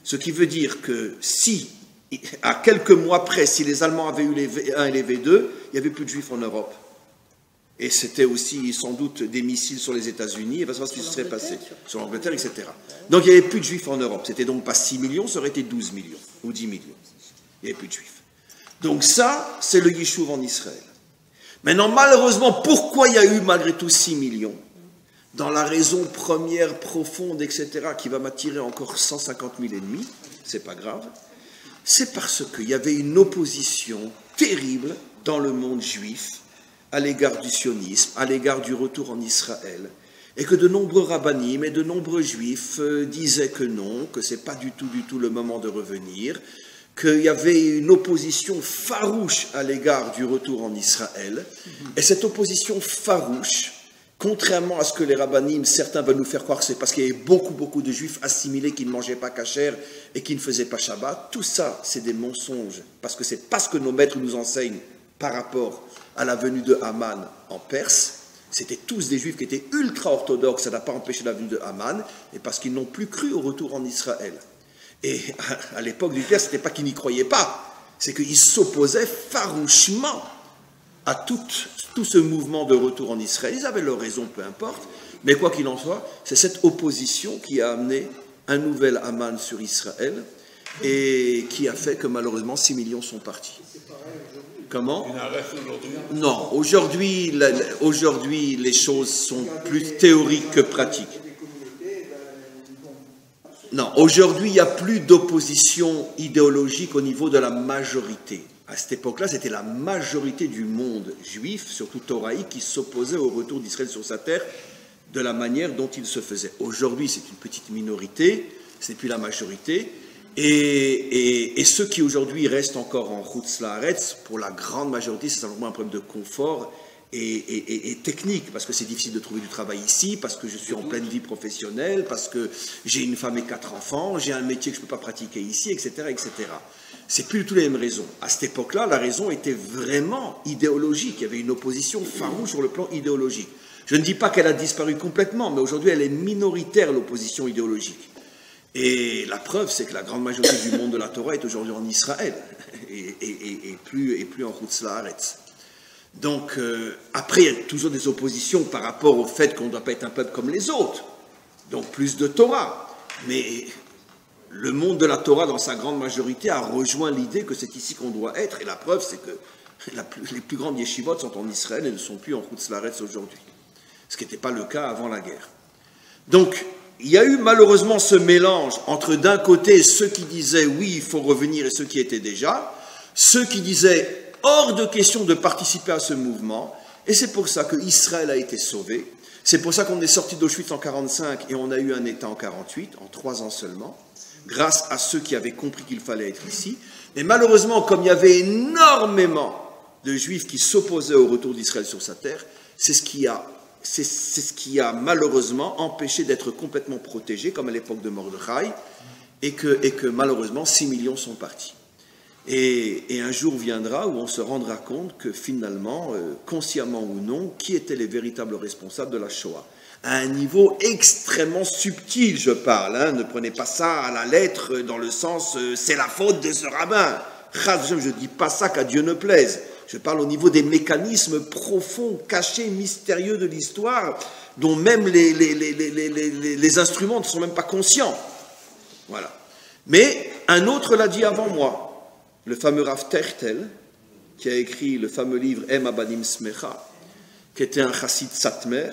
ce qui veut dire que si, à quelques mois près, si les Allemands avaient eu les V1 et les V2, il n'y avait plus de Juifs en Europe. Et c'était aussi sans doute des missiles sur les États-Unis, et va savoir ce qui se serait passé, sur l'Angleterre, etc. Donc il n'y avait plus de Juifs en Europe. C'était donc pas 6 millions, ça aurait été 12 millions, ou 10 millions. Il n'y avait plus de Juifs. Donc ça, c'est le Yishuv en Israël. Maintenant, malheureusement, pourquoi il y a eu malgré tout 6 millions? Dans la raison première, profonde, etc., qui va m'attirer encore 150 000 ennemis, c'est pas grave, c'est parce qu'il y avait une opposition terrible dans le monde juif à l'égard du sionisme, à l'égard du retour en Israël, et que de nombreux rabbanim et de nombreux juifs disaient que non, que c'est pas du tout le moment de revenir, qu'il y avait une opposition farouche à l'égard du retour en Israël, et cette opposition farouche, contrairement à ce que les rabbanim, certains veulent nous faire croire que c'est parce qu'il y avait beaucoup de juifs assimilés qui ne mangeaient pas kasher et qui ne faisaient pas Shabbat, tout ça, c'est des mensonges, parce que c'est pas ce que nos maîtres nous enseignent par rapport à la venue de Haman en Perse. C'était tous des juifs qui étaient ultra-orthodoxes, ça n'a pas empêché la venue de Haman, et parce qu'ils n'ont plus cru au retour en Israël. Et à l'époque du Perse, ce n'était pas qu'ils n'y croyaient pas, c'est qu'ils s'opposaient farouchement à tout ce mouvement de retour en Israël. Ils avaient leur raison, peu importe, mais quoi qu'il en soit, c'est cette opposition qui a amené un nouvel Haman sur Israël et qui a fait que malheureusement 6 millions sont partis. Comment? Non, aujourd'hui les choses sont plus théoriques que pratiques. Non, aujourd'hui, il n'y a plus d'opposition idéologique au niveau de la majorité. À cette époque-là, c'était la majorité du monde juif, surtout thoraïque, qui s'opposait au retour d'Israël sur sa terre de la manière dont il se faisait. Aujourd'hui, c'est une petite minorité, ce n'est plus la majorité, et ceux qui aujourd'hui restent encore en Chutz Laaretz, pour la grande majorité, c'est simplement un problème de confort et technique, parce que c'est difficile de trouver du travail ici, parce que je suis en pleine vie professionnelle, parce que j'ai une femme et 4 enfants, j'ai un métier que je ne peux pas pratiquer ici, etc., etc. C'est plus du tout les mêmes raisons. À cette époque-là, la raison était vraiment idéologique. Il y avait une opposition farouche sur le plan idéologique. Je ne dis pas qu'elle a disparu complètement, mais aujourd'hui, elle est minoritaire, l'opposition idéologique. Et la preuve, c'est que la grande majorité du monde de la Torah est aujourd'hui en Israël, et plus en Chutz Laaretz. Donc, après, il y a toujours des oppositions par rapport au fait qu'on ne doit pas être un peuple comme les autres. Donc, plus de Torah. Mais le monde de la Torah, dans sa grande majorité, a rejoint l'idée que c'est ici qu'on doit être. Et la preuve, c'est que les plus grandes yeshivot sont en Israël et ne sont plus en Chutz Laaretz aujourd'hui. Ce qui n'était pas le cas avant la guerre. Donc, il y a eu malheureusement ce mélange entre d'un côté ceux qui disaient oui, il faut revenir, et ceux qui étaient déjà, ceux qui disaient hors de question de participer à ce mouvement, et c'est pour ça qu'Israël a été sauvé, c'est pour ça qu'on est sorti d'Auschwitz en 1945 et on a eu un État en 1948, en 3 ans seulement, grâce à ceux qui avaient compris qu'il fallait être ici. Et malheureusement, comme il y avait énormément de Juifs qui s'opposaient au retour d'Israël sur sa terre, c'est ce qui a malheureusement empêché d'être complètement protégé, comme à l'époque de Mordechai, et que malheureusement 6 millions sont partis. Et un jour viendra où on se rendra compte que finalement, consciemment ou non, qui étaient les véritables responsables de la Shoah. À un niveau extrêmement subtil, je parle, hein, ne prenez pas ça à la lettre dans le sens c'est la faute de ce rabbin. Je ne dis pas ça qu'à Dieu ne plaise. Je parle au niveau des mécanismes profonds, cachés, mystérieux de l'histoire, dont même les instruments ne sont même pas conscients. Voilà. Mais un autre l'a dit avant moi, le fameux Rav Tertel, qui a écrit le fameux livre Em Abanim Smecha, qui était un chassid Satmer,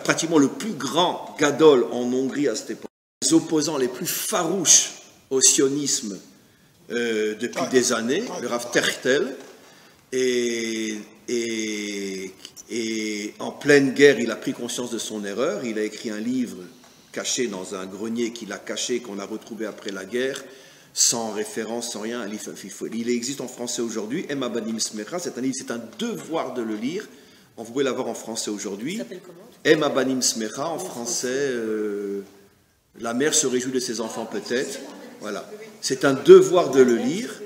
pratiquement le plus grand gadol en Hongrie à cette époque, les opposants les plus farouches au sionisme depuis des années, le Rav Tertel, et en pleine guerre, il a pris conscience de son erreur, il a écrit un livre caché dans un grenier qu'il a caché, qu'on a retrouvé après la guerre, sans référence, sans rien, un livre. Il existe en français aujourd'hui, Em Abanim Smecha, c'est un livre, c'est un devoir de le lire. Vous pouvez l'avoir en français aujourd'hui. Ça s'appelle comment ? Em Abanim Smecha, en français, la mère se réjouit de ses enfants peut-être. Voilà. C'est un devoir de le lire.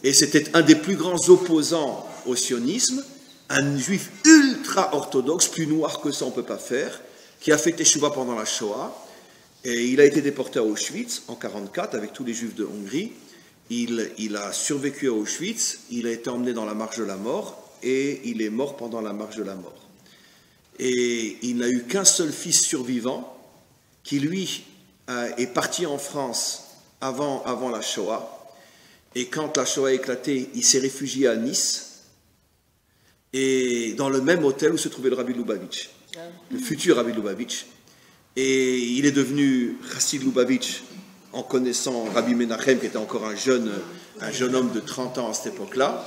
Et c'était un des plus grands opposants au sionisme, un juif ultra-orthodoxe, plus noir que ça on ne peut pas faire, qui a fait teshuva pendant la Shoah. Et il a été déporté à Auschwitz en 1944 avec tous les juifs de Hongrie. Il a survécu à Auschwitz, il a été emmené dans la marche de la mort et il est mort pendant la marche de la mort. Et il n'a eu qu'un seul fils survivant qui, lui, est parti en France avant la Shoah. Et quand la Shoah a éclaté, il s'est réfugié à Nice et dans le même hôtel où se trouvait le Rabbi Lubavitch, le futur Rabbi Lubavitch. Et il est devenu Chassid Lubavitch en connaissant Rabbi Menachem, qui était encore un jeune homme de 30 ans à cette époque-là.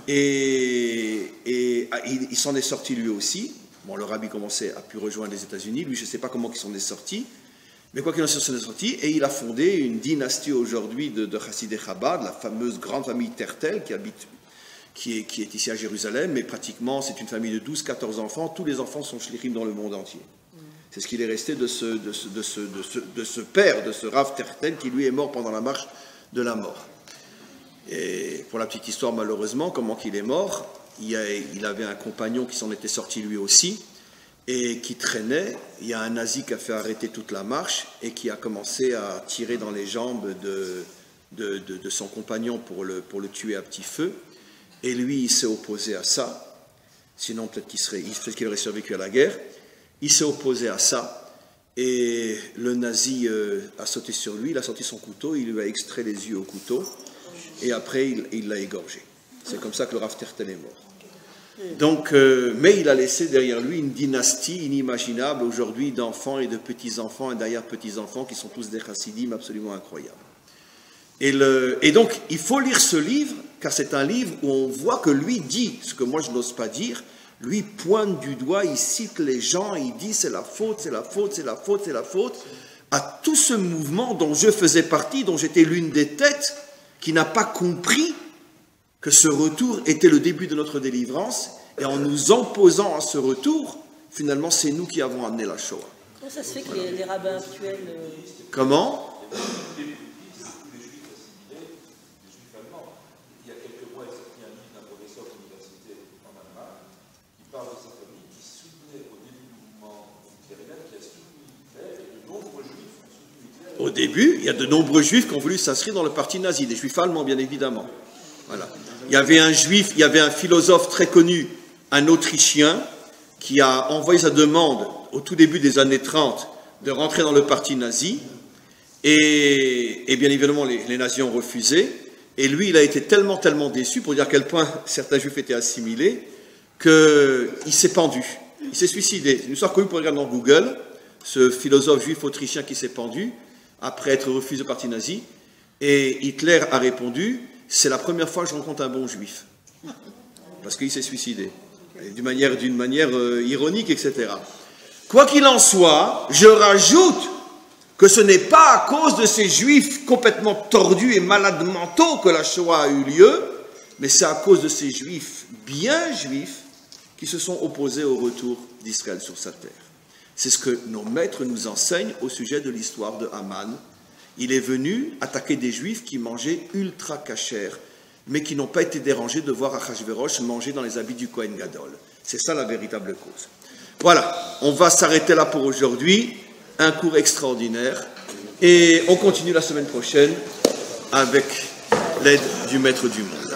Et il s'en est sorti lui aussi. Bon, le Rabbi a pu rejoindre les États-Unis. Lui, je ne sais pas comment il s'en est sorti. Mais quoi qu'il en soit, il s'en est sorti. Et il a fondé une dynastie aujourd'hui de Chassidei Chabad, la fameuse grande famille Tertel, qui est ici à Jérusalem. Mais pratiquement, c'est une famille de 12-14 enfants. Tous les enfants sont shlichim dans le monde entier. C'est ce qu'il est resté de ce père, de ce Rav Tertel, qui lui est mort pendant la marche de la mort. Et pour la petite histoire, malheureusement, comment qu'il est mort, il avait un compagnon qui s'en était sorti lui aussi, et qui traînait. Il y a un nazi qui a fait arrêter toute la marche, et qui a commencé à tirer dans les jambes de son compagnon pour le tuer à petit feu. Et lui, il s'est opposé à ça. Sinon, peut-être qu'il aurait survécu à la guerre. Il s'est opposé à ça, et le nazi a sauté sur lui, il a sorti son couteau, il lui a extrait les yeux au couteau, et après il l'a égorgé. C'est comme ça que le Rav Tertel est mort. Donc, mais il a laissé derrière lui une dynastie inimaginable aujourd'hui d'enfants et de petits-enfants et d'arrière-petits-enfants qui sont tous des chassidim absolument incroyables. Et donc, il faut lire ce livre, car c'est un livre où on voit que lui dit ce que moi je n'ose pas dire. Lui pointe du doigt, il cite les gens, il dit c'est la faute, c'est la faute, c'est la faute, c'est la faute, à tout ce mouvement dont je faisais partie, dont j'étais l'une des têtes, qui n'a pas compris que ce retour était le début de notre délivrance, et en nous opposant à ce retour, finalement c'est nous qui avons amené la Shoah. Comment ça se fait que les rabbins actuels... Comment ? Au début, il y a de nombreux juifs qui ont voulu s'inscrire dans le parti nazi, des juifs allemands bien évidemment. Voilà. Il y avait un philosophe très connu, un Autrichien, qui a envoyé sa demande au tout début des années 30 de rentrer dans le parti nazi, et bien évidemment les nazis ont refusé, et lui il a été tellement déçu, pour dire à quel point certains juifs étaient assimilés, qu'il s'est pendu, il s'est suicidé. C'est une histoire connue pour regarder dans Google, ce philosophe juif autrichien qui s'est pendu, après être refusé au parti nazi, et Hitler a répondu « c'est la première fois que je rencontre un bon juif », parce qu'il s'est suicidé, d'une manière ironique, etc. Quoi qu'il en soit, je rajoute que ce n'est pas à cause de ces juifs complètement tordus et malades mentaux que la Shoah a eu lieu, mais c'est à cause de ces juifs, bien juifs, qui se sont opposés au retour d'Israël sur sa terre. C'est ce que nos maîtres nous enseignent au sujet de l'histoire de Haman. Il est venu attaquer des juifs qui mangeaient ultra kasher, mais qui n'ont pas été dérangés de voir Achashverosh manger dans les habits du Kohen Gadol. C'est ça la véritable cause. Voilà, on va s'arrêter là pour aujourd'hui. Un cours extraordinaire. Et on continue la semaine prochaine. avec l'aide du Maître du monde.